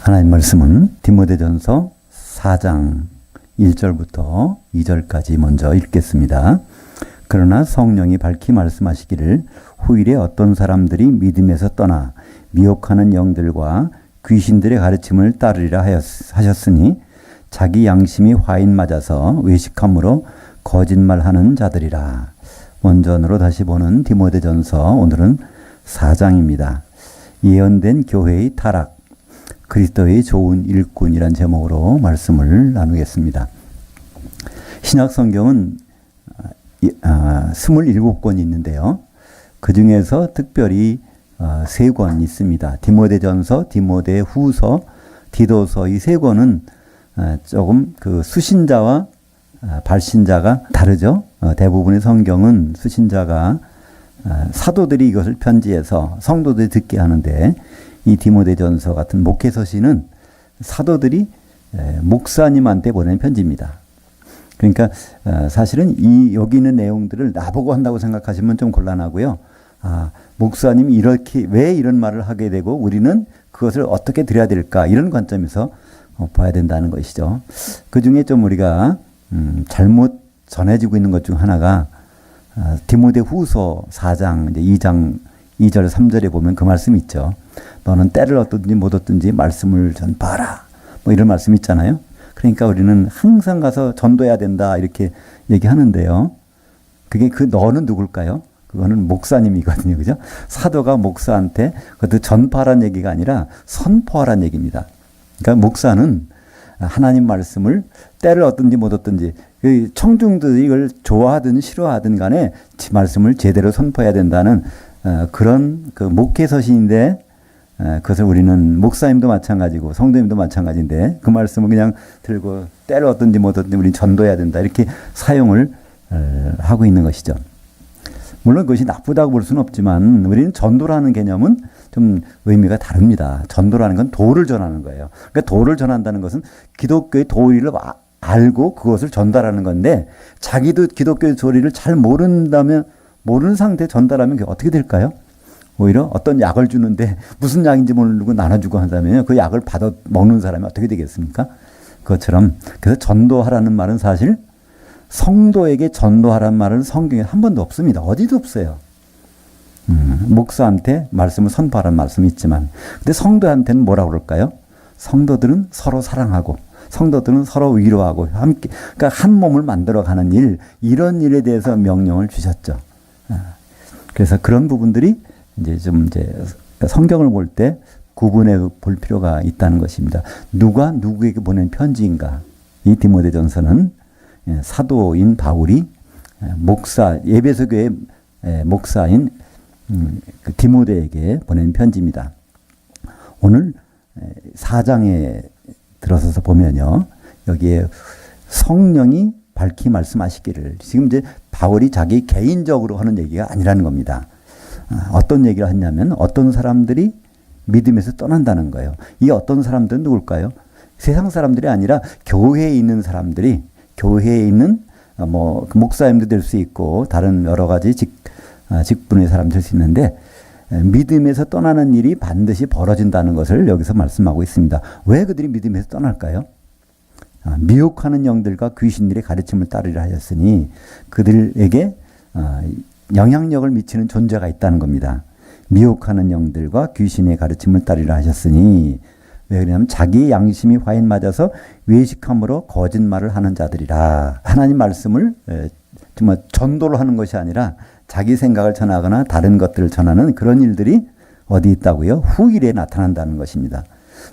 하나님 말씀은 디모데전서 4장 1절부터 2절까지 먼저 읽겠습니다. 그러나 성령이 밝히 말씀하시기를 후일에 어떤 사람들이 믿음에서 떠나 미혹하는 영들과 귀신들의 가르침을 따르리라 하셨으니 자기 양심이 화인 맞아서 외식함으로 거짓말하는 자들이라. 원전으로 다시 보는 디모데전서, 오늘은 4장입니다. 예언된 교회의 타락, 그리스도의 좋은 일꾼이란 제목으로 말씀을 나누겠습니다. 신약 성경은 27권이 있는데요. 그 중에서 특별히 3권 있습니다. 디모데전서, 디모데후서, 디도서, 이 3권은 조금 그 수신자와 발신자가 다르죠. 대부분의 성경은 수신자가 사도들이 이것을 편지해서 성도들이 듣게 하는데, 이 디모데전서 같은 목회서신은 사도들이 목사님한테 보낸 편지입니다. 그러니까 사실은 여기 있는 내용들을 나보고 한다고 생각하시면 좀 곤란하고요. 목사님이 이렇게 왜 이런 말을 하게 되고 우리는 그것을 어떻게 드려야 될까, 이런 관점에서 봐야 된다는 것이죠. 그 중에 좀 우리가 잘못 전해지고 있는 것 중 하나가 디모데후서 4장 2장 2절 3절에 보면 그 말씀이 있죠. 너는 때를 얻든지 못 얻든지 말씀을 전파하라, 뭐 이런 말씀이 있잖아요. 그러니까 우리는 항상 가서 전도해야 된다, 이렇게 얘기하는데요. 그게 그 너는 누굴까요? 그거는 목사님이거든요. 그죠? 사도가 목사한테 그것도 전파하라는 얘기가 아니라 선포하라는 얘기입니다. 그러니까 목사는 하나님 말씀을 때를 얻든지 못 얻든지, 청중들이 이걸 좋아하든 싫어하든 간에 말씀을 제대로 선포해야 된다는 그런 그 목회서신인데, 그것을 우리는 목사님도 마찬가지고 성도님도 마찬가지인데 그 말씀을 그냥 들고 때를 얻든지 못 얻든지 우리는 전도해야 된다, 이렇게 사용을 하고 있는 것이죠. 물론 그것이 나쁘다고 볼 수는 없지만 우리는 전도라는 개념은 좀 의미가 다릅니다. 전도라는 건 도를 전하는 거예요. 그러니까 도를 전한다는 것은 기독교의 도리를 알고 그것을 전달하는 건데, 자기도 기독교의 도리를 잘 모르는 상태에 전달하면 그게 어떻게 될까요? 오히려 어떤 약을 주는데 무슨 약인지 모르고 나눠주고 한다면 그 약을 받아 먹는 사람이 어떻게 되겠습니까? 그것처럼, 그래서 전도하라는 말은 사실 성도에게 전도하라는 말은 성경에 한 번도 없습니다. 어디도 없어요. 목사한테 말씀을 선포하라는 말씀이 있지만, 근데 성도한테는 뭐라고 그럴까요? 성도들은 서로 사랑하고 성도들은 서로 위로하고 함께, 그러니까 한 몸을 만들어가는 일, 이런 일에 대해서 명령을 주셨죠. 그래서 그런 부분들이 이제 성경을 볼 때 구분해 볼 필요가 있다는 것입니다. 누가 누구에게 보낸 편지인가? 이 디모데전서는 사도인 바울이 에베소 교회 목사인 그 디모데에게 보낸 편지입니다. 오늘 4장에 들어서서 보면요, 여기에 성령이 밝히 말씀하시기를, 지금 이제 바울이 자기 개인적으로 하는 얘기가 아니라는 겁니다. 어떤 얘기를 했냐면 어떤 사람들이 믿음에서 떠난다는 거예요. 이 어떤 사람들은 누굴까요? 세상 사람들이 아니라 교회에 있는 사람들이, 교회에 있는 목사님도 될 수 있고 다른 여러 가지 직분의 사람 될 수 있는데, 믿음에서 떠나는 일이 반드시 벌어진다는 것을 여기서 말씀하고 있습니다. 왜 그들이 믿음에서 떠날까요? 미혹하는 영들과 귀신들의 가르침을 따르리라 하셨으니 그들에게 영향력을 미치는 존재가 있다는 겁니다. 미혹하는 영들과 귀신의 가르침을 따르리라 하셨으니, 왜 그러냐면 자기의 양심이 화인 맞아서 외식함으로 거짓말을 하는 자들이라. 하나님 말씀을 정말 전도를 하는 것이 아니라 자기 생각을 전하거나 다른 것들을 전하는 그런 일들이 어디 있다고요? 후일에 나타난다는 것입니다.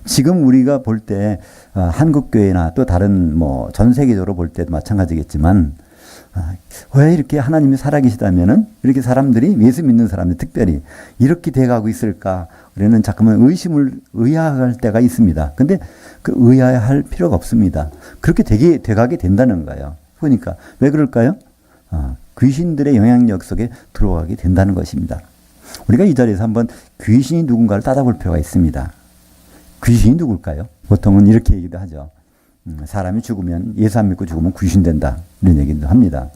지금 우리가 볼 때 한국교회나 또 다른 전 세계적으로 볼 때도 마찬가지겠지만, 왜 이렇게 하나님이 살아계시다면은 이렇게 사람들이, 예수 믿는 사람들 특별히 이렇게 돼가고 있을까? 우리는 자꾸만 의아할 때가 있습니다. 근데 그 의아할 필요가 없습니다. 그렇게 돼가게 된다는 거예요. 그러니까 왜 그럴까요? 귀신들의 영향력 속에 들어가게 된다는 것입니다. 우리가 이 자리에서 한번 귀신이 누군가를 따져볼 필요가 있습니다. 귀신이 누굴까요? 보통은 이렇게 얘기도 하죠. 사람이 죽으면, 예수 안 믿고 죽으면 귀신 된다, 이런 얘기도 합니다.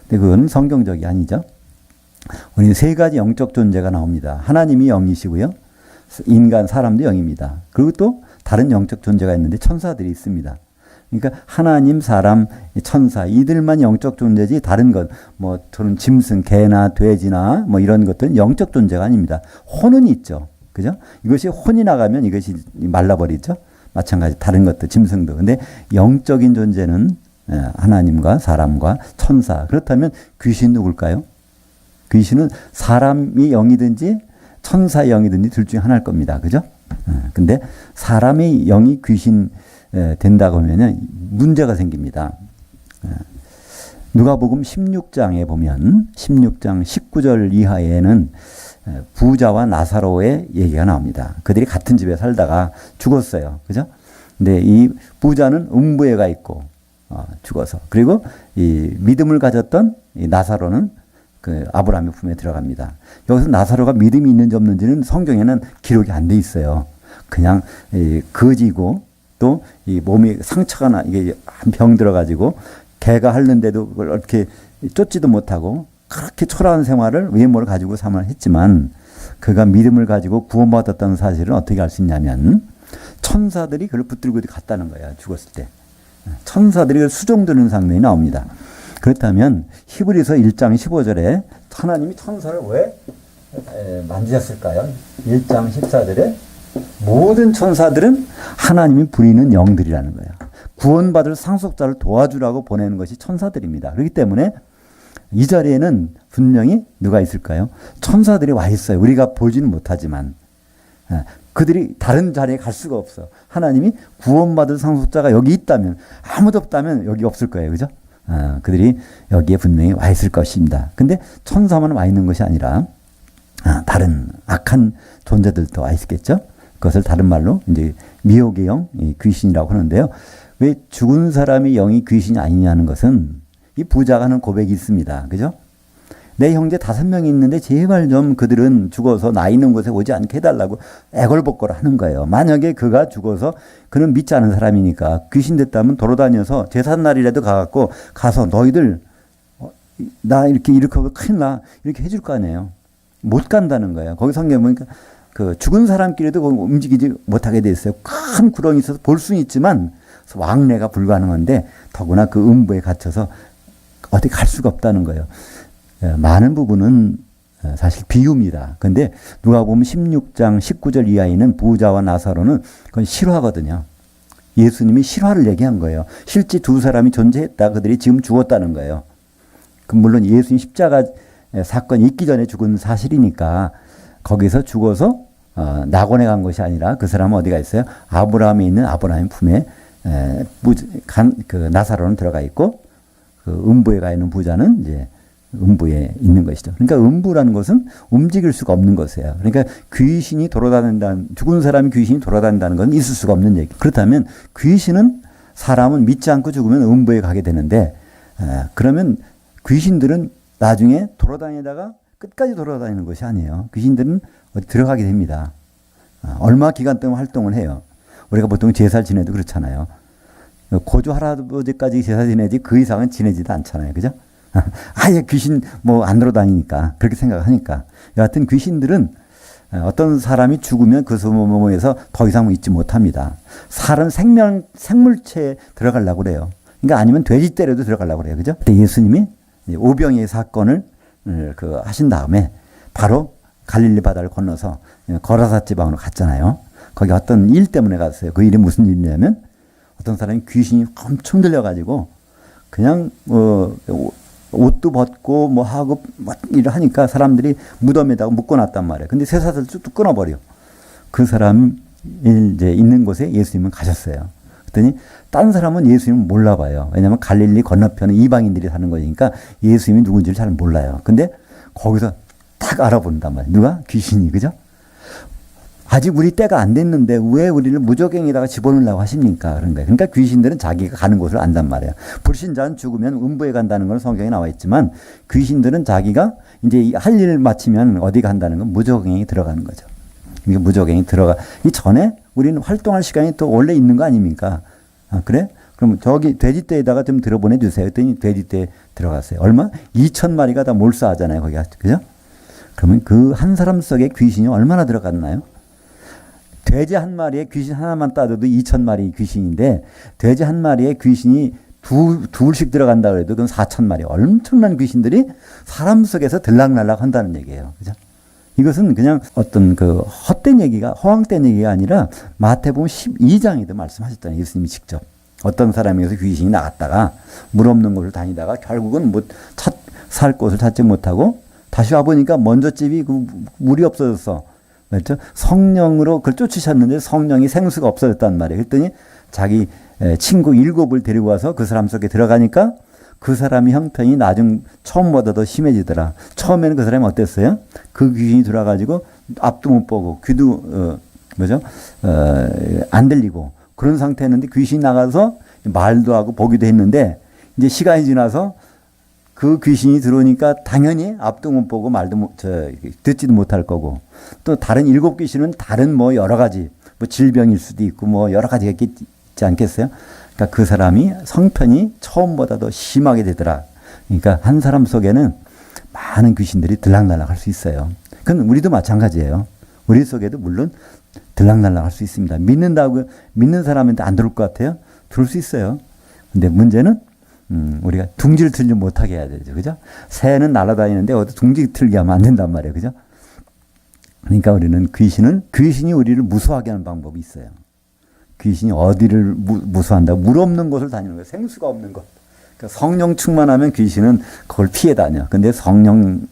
근데 그건 성경적이 아니죠. 우리는 3가지 영적 존재가 나옵니다. 하나님이 영이시고요, 인간, 사람도 영입니다. 그리고 또 다른 영적 존재가 있는데 천사들이 있습니다. 그러니까 하나님, 사람, 천사 이들만 영적 존재지 다른 것 뭐 저는 짐승, 개나 돼지나 뭐 이런 것들은 영적 존재가 아닙니다. 혼은 있죠. 그죠? 이것이 혼이 나가면 이것이 말라버리죠. 마찬가지 다른 것도 짐승도. 근데 영적인 존재는 하나님과 사람과 천사. 그렇다면 귀신 누굴까요? 귀신은 사람이 영이든지 천사의 영이든지 둘 중에 하나일 겁니다. 그죠? 근데 사람의 영이 귀신 된다고 하면 문제가 생깁니다. 누가복음 16장에 보면 16장 19절 이하에는 부자와 나사로의 얘기가 나옵니다. 그들이 같은 집에 살다가 죽었어요. 그죠? 근데 이 부자는 음부에 가 있고 죽어서, 그리고 이 믿음을 가졌던 이 나사로는 그 아브라함의 품에 들어갑니다. 여기서 나사로가 믿음이 있는지 없는지는 성경에는 기록이 안 돼 있어요. 그냥 거지고 또 이 몸이 상처가 나, 이게 한 병 들어가지고 개가 핥는데도 그걸 이렇게 쫓지도 못하고 그렇게 초라한 생활을 외모를 가지고 삼을 했지만 그가 믿음을 가지고 구원받았다는 사실은 어떻게 알 수 있냐면 천사들이 그를 붙들고 갔다는 거예요. 죽었을 때. 천사들이 그를 수종드는 장면이 나옵니다. 그렇다면 히브리서 1장 15절에 하나님이 천사를 왜 만지셨을까요? 1장 14절에 모든 천사들은 하나님이 부리는 영들이라는 거예요. 구원받을 상속자를 도와주라고 보내는 것이 천사들입니다. 그렇기 때문에 이 자리에는 분명히 누가 있을까요? 천사들이 와 있어요. 우리가 보지는 못하지만 그들이 다른 자리에 갈 수가 없어. 하나님이 구원받을 상속자가 여기 있다면, 아무도 없다면 여기 없을 거예요. 그죠? 그들이 여기에 분명히 와 있을 것입니다. 근데 천사만 와 있는 것이 아니라 다른 악한 존재들도 와 있겠죠? 그것을 다른 말로 이제 미혹의 영, 귀신이라고 하는데요. 왜 죽은 사람이 영이 귀신이 아니냐는 것은 이 부자가 하는 고백이 있습니다. 그죠? 내 형제 5명이 있는데 제발 좀 그들은 죽어서 나 있는 곳에 오지 않게 해달라고 애걸복걸 하는 거예요. 만약에 그가 죽어서 그는 믿지 않은 사람이니까 귀신 됐다면 돌아다녀서 제삿날이라도 가서 너희들 나 이렇게 하면 큰일 나 이렇게 해줄 거 아니에요. 못 간다는 거예요. 거기 성경에 보니까 그 죽은 사람끼리도 움직이지 못하게 돼 있어요. 큰 구렁이 있어서 볼 수는 있지만 왕래가 불가능한데 더구나 그 음부에 갇혀서 어디 갈 수가 없다는 거예요. 많은 부분은 사실 비유입니다. 근데 누가 보면 16장 19절 이하에는 부자와 나사로는 그건 실화거든요. 예수님이 실화를 얘기한 거예요. 실제 두 사람이 존재했다. 그들이 지금 죽었다는 거예요. 물론 예수님 십자가 사건이 있기 전에 죽은 사실이니까 거기서 죽어서 낙원에 간 것이 아니라 그 사람은 어디가 있어요? 아브라함에 있는 아브라함 품에 그 나사로는 들어가 있고 그 음부에 가 있는 부자는 이제 음부에 있는 것이죠. 그러니까 음부라는 것은 움직일 수가 없는 것이에요. 그러니까 귀신이 돌아다닌다는, 죽은 사람이 귀신이 돌아다닌다는 건 있을 수가 없는 얘기. 그렇다면 귀신은, 사람은 믿지 않고 죽으면 음부에 가게 되는데 그러면 귀신들은 나중에 돌아다니다가 끝까지 돌아다니는 것이 아니에요. 귀신들은 어디 들어가게 됩니다. 얼마 기간 동안 활동을 해요. 우리가 보통 제사 지내도 그렇잖아요. 고조 할아버지까지 제사 지내지 그 이상은 지내지도 않잖아요. 그죠? 아예 귀신 뭐 안 돌아다니니까 그렇게 생각하니까. 여하튼 귀신들은 어떤 사람이 죽으면 그 소모에서 더 이상 있지 못합니다. 사람 생물체에 들어가려고 그래요. 그러니까 아니면 돼지떼려도 들어가려고 그래요. 그죠? 근데 예수님이 오병이의 사건을 하신 다음에 바로 갈릴리 바다를 건너서 거라사 지방으로 갔잖아요. 거기 어떤 일 때문에 갔어요. 그 일이 무슨 일이냐면 어떤 사람이 귀신이 엄청 들려가지고 그냥 옷도 벗고 뭐 하고 뭐 일을 하니까 사람들이 무덤에다가 묶어놨단 말이에요. 근데 쇠사슬 뚝뚝 끊어버려. 그 사람이 이제 있는 곳에 예수님은 가셨어요. 그랬더니 다른 사람은 예수님은 몰라봐요. 왜냐하면 갈릴리 건너편은 이방인들이 사는 거니까 예수님이 누군지를 잘 몰라요. 근데 거기서 딱 알아본단 말이에요. 누가? 귀신이. 그죠? 아직 우리 때가 안 됐는데 왜 우리를 무저갱에다가 집어넣으려고 하십니까? 그런 거예요. 그러니까 귀신들은 자기가 가는 곳을 안단 말이에요. 불신자는 죽으면 음부에 간다는 건 성경에 나와 있지만 귀신들은 자기가 이제 할 일을 마치면 어디 간다는 건 무저갱에 들어가는 거죠. 그러니까 무저갱에 이 전에 우리는 활동할 시간이 또 원래 있는 거 아닙니까? 그래? 그럼 저기 돼지떼에다가 좀 들어보내 주세요. 했더니 돼지떼에 들어갔어요. 얼마? 2,000마리가 다 몰수하잖아요. 거기가. 그죠? 그러면 그 한 사람 속에 귀신이 얼마나 들어갔나요? 돼지 한 마리에 귀신 하나만 따져도 2,000마리 귀신인데 돼지 한 마리에 귀신이 둘씩 들어간다 그래도 그건 4,000마리. 엄청난 귀신들이 사람 속에서 들락날락 한다는 얘기예요. 그죠? 이것은 그냥 어떤 그 헛된 얘기가, 허황된 얘기가 아니라 마태복음 12장에도 말씀하셨잖아요. 예수님이 직접. 어떤 사람에게서 귀신이 나갔다가 물 없는 곳을 다니다가 결국은 살 곳을 찾지 못하고 다시 와보니까 먼저 집이 그 물이 없어졌어. 그렇죠? 성령으로 그걸 쫓으셨는데 성령이 생수가 없어졌단 말이에요. 그랬더니 자기 친구 7을 데리고 와서 그 사람 속에 들어가니까 그 사람이 형편이 처음보다 더 심해지더라. 처음에는 그 사람이 어땠어요? 그 귀신이 들어와가지고 앞도 못 보고 귀도 안 들리고 그런 상태였는데 귀신이 나가서 말도 하고 보기도 했는데 이제 시간이 지나서 그 귀신이 들어오니까 당연히 앞도 못 보고 듣지도 못할 거고 또 다른 7귀신은 다른 여러 가지 질병일 수도 있고 여러 가지가 있지 않겠어요? 그러니까 그 사람이 성편이 처음보다 더 심하게 되더라. 그러니까 한 사람 속에는 많은 귀신들이 들락날락 할 수 있어요. 그건 우리도 마찬가지예요. 우리 속에도 물론 들락날락 할 수 있습니다. 믿는 사람한테 안 들어올 것 같아요? 들어올 수 있어요. 근데 문제는 우리가 둥지를 틀지 못하게 해야 되죠. 그죠? 새는 날아다니는데 어디 둥지 틀게 하면 안 된단 말이에요. 그죠? 그러니까 우리는 귀신이 우리를 무서워하게 하는 방법이 있어요. 귀신이 어디를 무서워한다고? 물 없는 곳을 다니는 거예요. 생수가 없는 곳. 그러니까 성령 충만하면 귀신은 그걸 피해 다녀. 근데 성령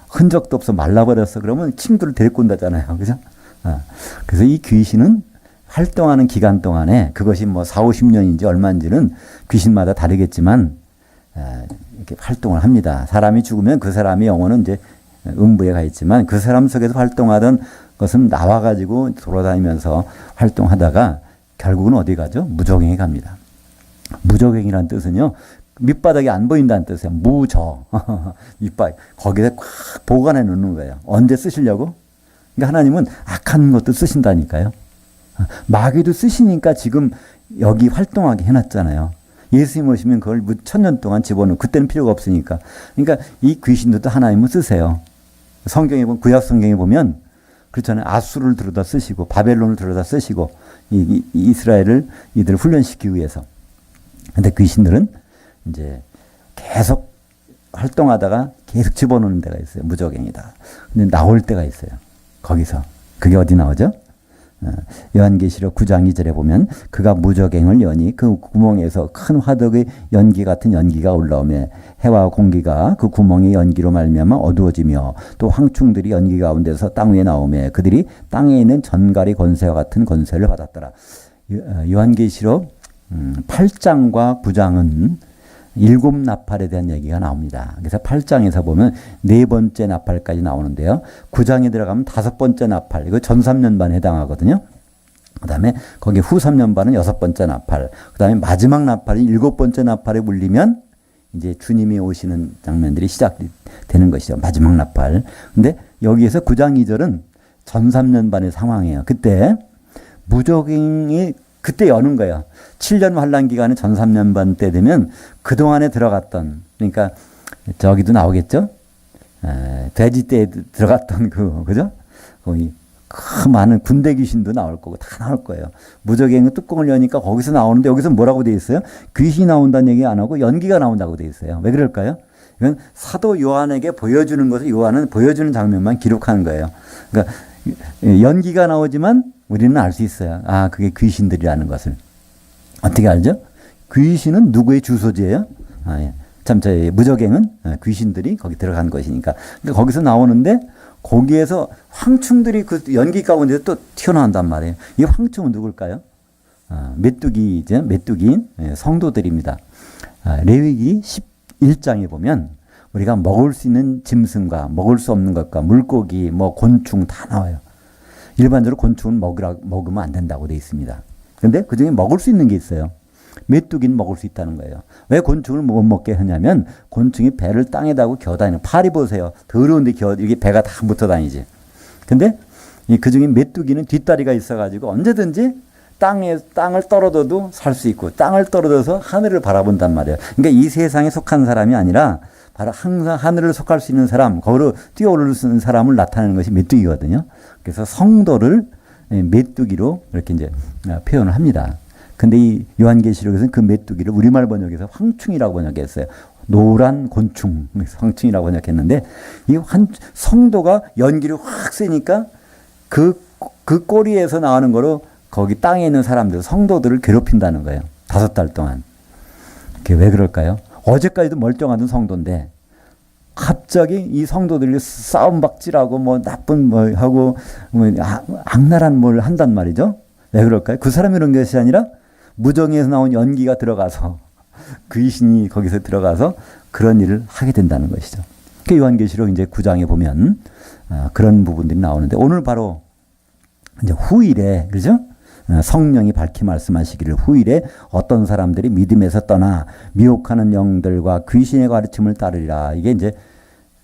흔적도 없어 말라버렸어. 그러면 친구를 데리고 온다잖아요. 그죠? 그래서 이 귀신은 활동하는 기간 동안에 그것이 4, 50년인지 얼마인지는 귀신마다 다르겠지만 이렇게 활동을 합니다. 사람이 죽으면 그 사람의 영혼은 이제 음부에 가 있지만 그 사람 속에서 활동하던 것은 나와가지고 돌아다니면서 활동하다가 결국은 어디 가죠? 무적행에 갑니다. 무적행이라는 뜻은요. 밑바닥이 안 보인다는 뜻이에요. 무저. 밑바닥. 거기에 꽉 보관해 놓는 거예요. 언제 쓰시려고? 그러니까 하나님은 악한 것도 쓰신다니까요. 마귀도 쓰시니까 지금 여기 활동하게 해놨잖아요. 예수님 오시면 그걸 1000년 동안 집어넣고 그때는 필요가 없으니까. 그러니까 이 귀신들도 하나님은 쓰세요. 성경에 보면 구약 성경에 보면 그렇잖아요. 아수르를 들여다 쓰시고 바벨론을 들여다 쓰시고 이스라엘을 이들을 훈련시키기 위해서. 근데 귀신들은 이제 계속 활동하다가 계속 집어넣는 데가 있어요. 무적행이다. 근데 나올 때가 있어요. 거기서. 그게 어디 나오죠? 요한계시록 9장 2절에 보면 그가 무적행을 여니 그 구멍에서 큰 화덕의 연기 같은 연기가 올라오며 해와 공기가 그 구멍의 연기로 말미암아 어두워지며 또 황충들이 연기 가운데서 땅 위에 나오며 그들이 땅에 있는 전갈이 권세와 같은 권세를 받았더라. 요한계시록 8장과 9장은 7나팔에 대한 얘기가 나옵니다. 그래서 8장에서 보면 4번째 나팔까지 나오는데요. 9장에 들어가면 5번째 나팔, 이거 전 3년반에 해당하거든요. 그 다음에 거기 후 3년반은 6번째 나팔, 그 다음에 마지막 나팔이 7번째 나팔에 울리면 이제 주님이 오시는 장면들이 시작되는 것이죠. 마지막 나팔. 근데 여기에서 9장 2절은 전 3년반의 상황이에요. 그때 무적행이 그때 여는 거예요. 7년 환란 기간에 전 3년반 때 되면 그동안에 들어갔던, 그러니까 저기도 나오겠죠? 돼지 때 들어갔던 그죠? 거기 그 많은 군대 귀신도 나올 거고 다 나올 거예요. 무적행의 뚜껑을 여니까 거기서 나오는데 여기서 뭐라고 돼 있어요? 귀신이 나온다는 얘기 안 하고 연기가 나온다고 돼 있어요. 왜 그럴까요? 이건 사도 요한에게 보여주는 것을 요한은 보여주는 장면만 기록하는 거예요. 그러니까 연기가 나오지만 우리는 알 수 있어요. 아, 그게 귀신들이라는 것을. 어떻게 알죠? 귀신은 누구의 주소지예요? 무적행은 귀신들이 거기 들어간 것이니까. 그러니까 거기서 나오는데 거기에서 황충들이 그 연기 가운데 또 튀어나온단 말이에요. 이 황충은 누굴까요? 메뚜기죠. 메뚜기인 성도들입니다. 레위기 11장에 보면 우리가 먹을 수 있는 짐승과 먹을 수 없는 것과 물고기, 곤충 다 나와요. 일반적으로 곤충은 먹으면 안 된다고 되어 있습니다. 그런데 그중에 먹을 수 있는 게 있어요. 메뚜기는 먹을 수 있다는 거예요. 왜 곤충을 못 먹게 하냐면 곤충이 배를 땅에다 하고 기어다니는, 파리 보세요. 더러운데 이게 배가 다 붙어 다니지. 근데 그중에 메뚜기는 뒷다리가 있어가지고 언제든지 땅을 떨어져도 살 수 있고 땅을 떨어져서 하늘을 바라본단 말이에요. 그러니까 이 세상에 속한 사람이 아니라 바로 항상 하늘을 속할 수 있는 사람, 거기로 뛰어오를 수 있는 사람을 나타내는 것이 메뚜기거든요. 그래서 성도를 메뚜기로 이렇게 이제 표현을 합니다. 근데 이 요한계시록에서는 그 메뚜기를 우리말 번역에서 황충이라고 번역했어요. 노란 곤충, 황충이라고 번역했는데 이 성도가 연기를 확 쐬니까 그 꼬리에서 나오는 거로 거기 땅에 있는 사람들, 성도들을 괴롭힌다는 거예요. 5달 동안. 그게 왜 그럴까요? 어제까지도 멀쩡하던 성도인데 갑자기 이 성도들이 싸움박질하고 뭐 나쁜 뭐 하고 뭐 악랄한 뭘 한단 말이죠. 왜 그럴까요? 그 사람이 그런 것이 아니라 무정에서 나온 연기가 들어가서 귀신이 거기서 들어가서 그런 일을 하게 된다는 것이죠. 그 요한계시록 이제 9장에 보면 그런 부분들이 나오는데 오늘 바로 이제 후일에 그죠? 성령이 밝히 말씀하시기를 후일에 어떤 사람들이 믿음에서 떠나 미혹하는 영들과 귀신의 가르침을 따르리라. 이게 이제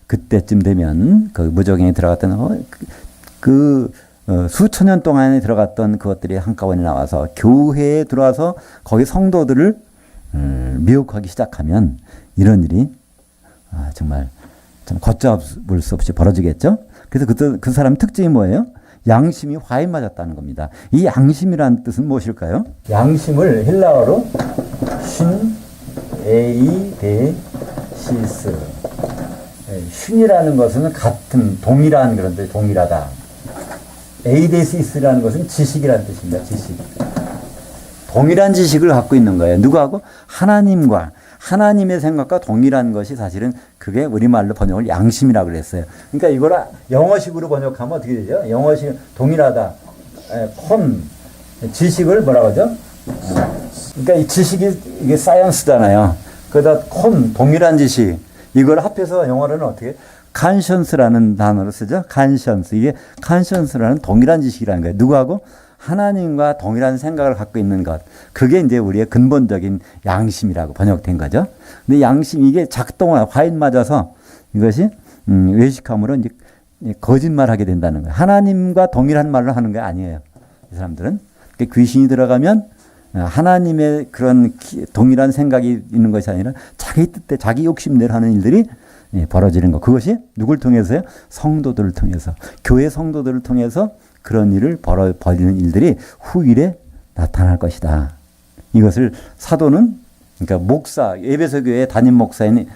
그때쯤 되면 그 무적행에 들어갔던 수천 년 동안에 들어갔던 그것들이 한꺼번에 나와서 교회에 들어와서 거기 성도들을 미혹하기 시작하면 이런 일이 정말 좀 걷잡을 수 없이 벌어지겠죠. 그래서 그 사람 특징이 뭐예요? 양심이 화에 맞았다는 겁니다. 이 양심이라는 뜻은 무엇일까요? 양심을 헬라어로 신, 에이데시스. 신이라는 것은 같은, 동일한 그런 뜻, 동일하다. 에이데시스라는 것은 지식이라는 뜻입니다. 지식. 동일한 지식을 갖고 있는 거예요. 누구하고? 하나님과. 하나님의 생각과 동일한 것이 사실은 그게 우리말로 번역을 양심이라고 그랬어요. 그러니까 이걸 영어식으로 번역하면 어떻게 되죠? 영어식 동일하다. 지식을 뭐라고 하죠? 그러니까 이 지식이 이게 사이언스잖아요. 그러다 동일한 지식. 이걸 합해서 영어로는 어떻게? conscience라는 단어를 쓰죠. conscience. 이게 conscience라는 동일한 지식이라는 거예요. 누구하고? 하나님과 동일한 생각을 갖고 있는 것. 그게 이제 우리의 근본적인 양심이라고 번역된 거죠. 근데 양심, 이게 작동화, 화인 맞아서 이것이, 외식함으로 이제 거짓말 하게 된다는 거예요. 하나님과 동일한 말을 하는 게 아니에요. 이 사람들은. 귀신이 들어가면 하나님의 그런 동일한 생각이 있는 것이 아니라 자기 뜻대, 자기 욕심대로 하는 일들이 벌어지는 거. 그것이 누굴 통해서요? 성도들을 통해서. 교회 성도들을 통해서 그런 일을 벌이는 일들이 후일에 나타날 것이다. 이것을 사도는 그러니까 목사, 에베소 교회 담임 목사인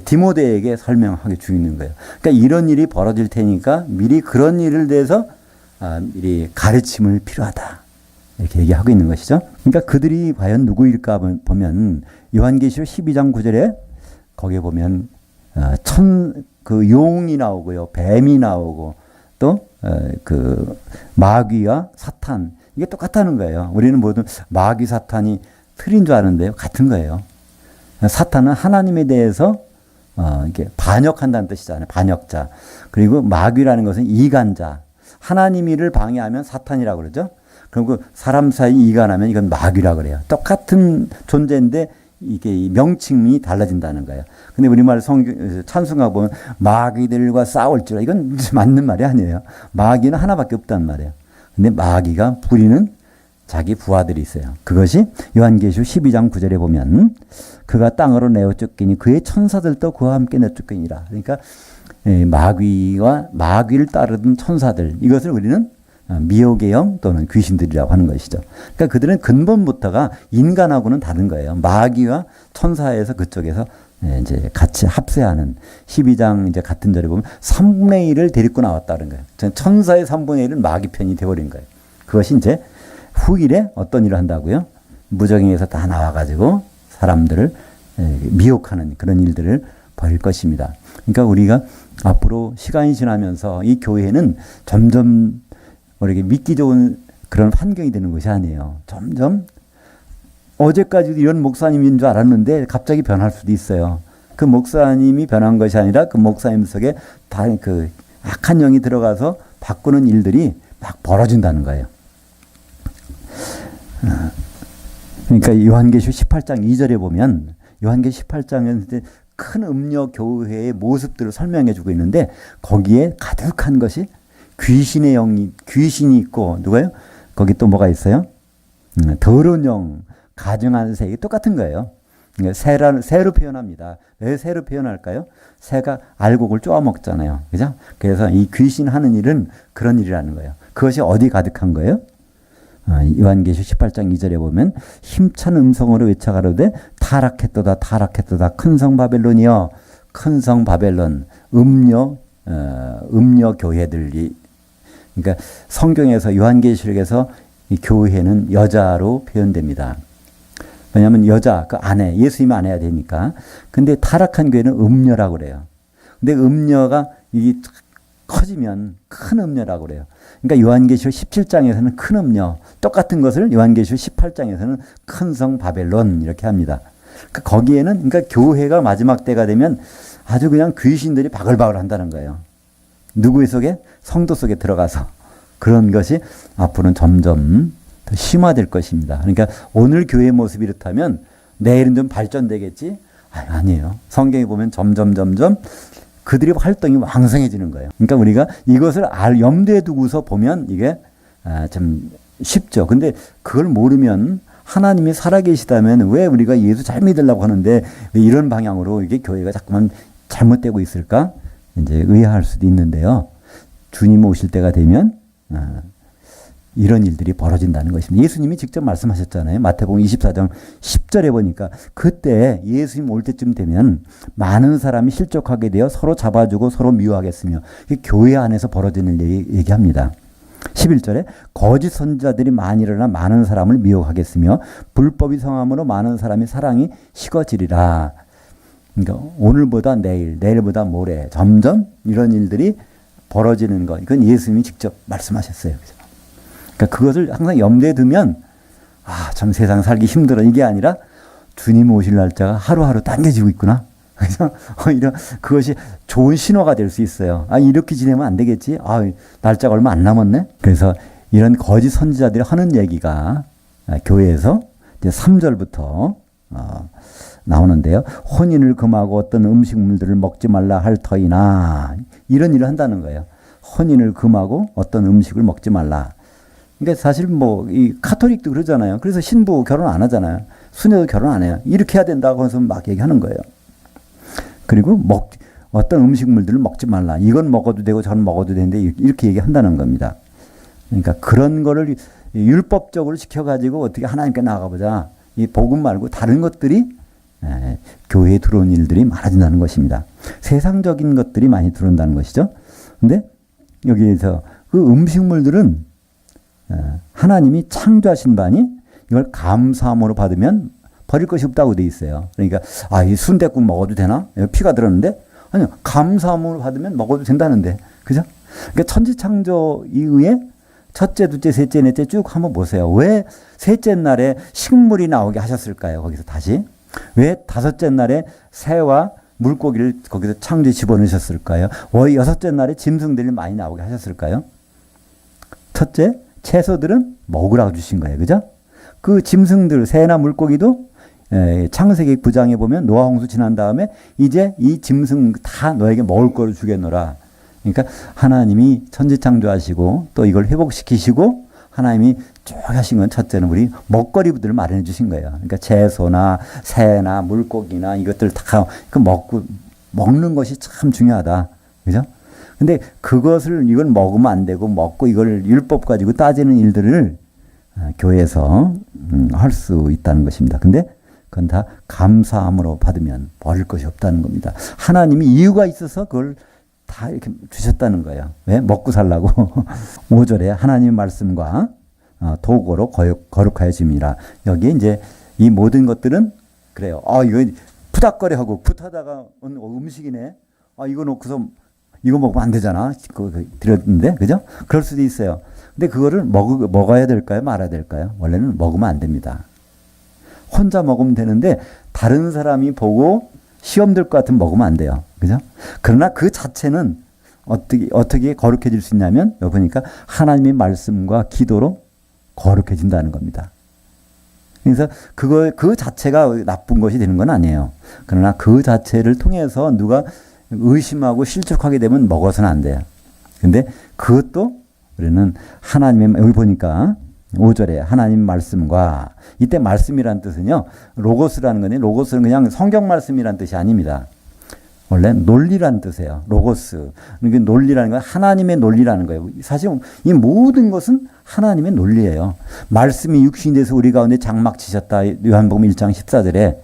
디모데에게 설명하게 주는 거예요. 그러니까 이런 일이 벌어질 테니까 미리 그런 일을 대해서 미리 가르침을 필요하다. 이렇게 얘기하고 있는 것이죠. 그러니까 그들이 과연 누구일까 보면 요한계시록 12장 9절에 거기에 보면 그 용이 나오고요. 뱀이 나오고 또 그 마귀와 사탄, 이게 똑같다는 거예요. 우리는 모두 마귀 사탄이 틀린 줄 아는데요. 같은 거예요. 사탄은 하나님에 대해서 이렇게 반역한다는 뜻이잖아요. 반역자. 그리고 마귀라는 것은 이간자. 하나님 일을 방해하면 사탄이라고 그러죠. 그리고 사람 사이 이간하면 이건 마귀라고 그래요. 똑같은 존재인데 이게 명칭이 달라진다는 거예요. 근데 우리말 찬송가 보면 마귀들과 싸울 줄, 이건 맞는 말이 아니에요. 마귀는 하나밖에 없단 말이에요. 근데 마귀가 부리는 자기 부하들이 있어요. 그것이 요한계시록 12장 9절에 보면 그가 땅으로 내어 쫓기니 그의 천사들도 그와 함께 내어 쫓기니라. 그러니까 마귀와 마귀를 따르던 천사들, 이것을 우리는 미혹의 영 또는 귀신들이라고 하는 것이죠. 그러니까 그들은 근본부터가 인간하고는 다른 거예요. 마귀와 천사에서 그쪽에서 이제 같이 합세하는 12장 이제 같은 절에 보면 3분의 1을 데리고 나왔다는 거예요. 천사의 3분의 1은 마귀 편이 되어버린 거예요. 그것이 이제 후일에 어떤 일을 한다고요? 무적행에서 다 나와가지고 사람들을 미혹하는 그런 일들을 벌일 것입니다. 그러니까 우리가 앞으로 시간이 지나면서 이 교회는 점점 우리에게 믿기 좋은 그런 환경이 되는 것이 아니에요. 점점 어제까지도 이런 목사님인 줄 알았는데 갑자기 변할 수도 있어요. 그 목사님이 변한 것이 아니라 그 목사님 속에 다 그 악한 영이 들어가서 바꾸는 일들이 막 벌어진다는 거예요. 그러니까 요한계시록 18장 2절에 보면 요한계시록 18장은 큰 음녀 교회의 모습들을 설명해 주고 있는데 거기에 가득한 것이 귀신의 영이, 귀신이 있고, 누가요? 거기 또 뭐가 있어요? 더러운 영, 가증한 새, 똑같은 거예요. 새로 표현합니다. 왜 새로 표현할까요? 새가 알곡을 쪼아 먹잖아요. 그죠? 그래서 이 귀신 하는 일은 그런 일이라는 거예요. 그것이 어디 가득한 거예요? 요한계시 18장 2절에 보면 힘찬 음성으로 외쳐가로되 타락했도다 타락했도다 큰 성 바벨론이여 큰 성 바벨론 음녀 교회들이 그러니까 성경에서 요한계시록에서 이 교회는 여자로 표현됩니다. 왜냐하면 여자 그 아내 예수님 아내야 되니까. 근데 타락한 교회는 음녀라고 그래요. 근데 음녀가 이 커지면 큰 음녀라고 그래요. 그러니까 요한계시록 17장에서는 큰 음녀 똑같은 것을 요한계시록 18장에서는 큰 성 바벨론 이렇게 합니다. 그러니까 거기에는 그러니까 교회가 마지막 때가 되면 아주 그냥 귀신들이 바글바글 한다는 거예요. 누구 속에? 성도 속에 들어가서 그런 것이 앞으로는 점점 더 심화될 것입니다. 그러니까 오늘 교회의 모습이 이렇다면 내일은 좀 발전되겠지? 아니에요. 성경에 보면 점점 그들의 활동이 왕성해지는 거예요. 그러니까 우리가 이것을 염두에 두고서 보면 이게 좀 쉽죠. 근데 그걸 모르면 하나님이 살아계시다면 왜 우리가 예수 잘 믿으려고 하는데 왜 이런 방향으로 이게 교회가 자꾸만 잘못되고 있을까? 이제 의아할 수도 있는데요. 주님 오실 때가 되면 이런 일들이 벌어진다는 것입니다. 예수님이 직접 말씀하셨잖아요. 마태복음 24장 10절에 보니까 그때 예수님 올 때쯤 되면 많은 사람이 실족하게 되어 서로 잡아주고 서로 미워하겠으며 교회 안에서 벌어지는 일을 얘기합니다. 11절에 거짓 선지자들이 많이 일어나 많은 사람을 미혹하겠으며 불법이 성함으로 많은 사람이 사랑이 식어지리라. 그러니까 오늘보다 내일보다 모레 점점 이런 일들이 벌어지는 것. 이건 예수님이 직접 말씀하셨어요. 그러니까 그것을 항상 염두에 두면 참 세상 살기 힘들어 이게 아니라 주님 오실 날짜가 하루하루 당겨지고 있구나. 그래서 오히려 그것이 좋은 신호가 될 수 있어요. 이렇게 지내면 안 되겠지. 날짜가 얼마 안 남았네. 그래서 이런 거짓 선지자들이 하는 얘기가 교회에서 이제 3절부터 나오는데요. 혼인을 금하고 어떤 음식물들을 먹지 말라 할 터이나 이런 일을 한다는 거예요. 혼인을 금하고 어떤 음식을 먹지 말라. 그러니까 사실 이 카톨릭도 그러잖아요. 그래서 신부 결혼 안 하잖아요. 수녀도 결혼 안 해요. 이렇게 해야 된다고 해서 막 얘기하는 거예요. 그리고 어떤 음식물들을 먹지 말라. 이건 먹어도 되고 저건 먹어도 되는데 이렇게 얘기한다는 겁니다. 그러니까 그런 거를 율법적으로 지켜가지고 어떻게 하나님께 나아가보자. 이 복음 말고 다른 것들이 교회에 들어온 일들이 많아진다는 것입니다. 세상적인 것들이 많이 들어온다는 것이죠. 근데 여기에서 그 음식물들은 하나님이 창조하신 바니 이걸 감사함으로 받으면 버릴 것이 없다고 돼 있어요. 그러니까 이 순댓국 먹어도 되나? 피가 들었는데 아니요. 감사함으로 받으면 먹어도 된다는데. 그죠? 그러니까 천지창조 이후에 첫째, 둘째, 셋째, 넷째 쭉 한번 보세요. 왜 셋째 날에 식물이 나오게 하셨을까요? 거기서 다시. 왜 다섯째 날에 새와 물고기를 거기서 창조에 집어넣으셨을까요? 왜 여섯째 날에 짐승들이 많이 나오게 하셨을까요? 첫째, 채소들은 먹으라고 주신 거예요. 그죠? 그 짐승들, 새나 물고기도 창세기 9장에 보면 노아 홍수 지난 다음에 이제 이 짐승 다 너에게 먹을 거를 주겠노라. 그러니까 하나님이 천지 창조하시고 또 이걸 회복시키시고 하나님이 쭉 하신 건 첫째는 우리 먹거리들을 마련해 주신 거예요. 그러니까 채소나 새나 물고기나 이것들 다 먹는 것이 참 중요하다. 그죠? 근데 이걸 먹으면 안 되고 먹고 이걸 율법 가지고 따지는 일들을 교회에서 할 수 있다는 것입니다. 근데 그건 다 감사함으로 받으면 버릴 것이 없다는 겁니다. 하나님이 이유가 있어서 그걸 다 이렇게 주셨다는 거예요. 왜? 먹고 살라고. 5절에 하나님의 말씀과 도구로 거룩하여짐이라. 여기 이제 이 모든 것들은 그래요. 이거 푸닥거리하고 풋하다가 음식이네. 이거 놓고서 이거 먹으면 안 되잖아. 드렸는데, 그죠? 그럴 수도 있어요. 근데 그거를 먹어야 될까요? 말아야 될까요? 원래는 먹으면 안 됩니다. 혼자 먹으면 되는데 다른 사람이 보고 시험 들 것 같으면 먹으면 안 돼요. 그죠? 그러나 그 자체는 어떻게 거룩해질 수 있냐면 여기 보니까 하나님의 말씀과 기도로 거룩해진다는 겁니다. 그래서 그 자체가 나쁜 것이 되는 건 아니에요. 그러나 그 자체를 통해서 누가 의심하고 실족하게 되면 먹어서는 안 돼요. 근데 그것도 우리는 하나님의 여기 보니까 5절에 하나님 말씀과, 이때 말씀이란 뜻은요, 로고스라는 건데, 로고스는 그냥 성경 말씀이란 뜻이 아닙니다. 원래 논리란 뜻이에요. 로고스. 그러니까 논리라는 건 하나님의 논리라는 거예요. 사실 이 모든 것은 하나님의 논리예요. 말씀이 육신이 돼서 우리 가운데 장막 치셨다. 요한복음 1장 14절에.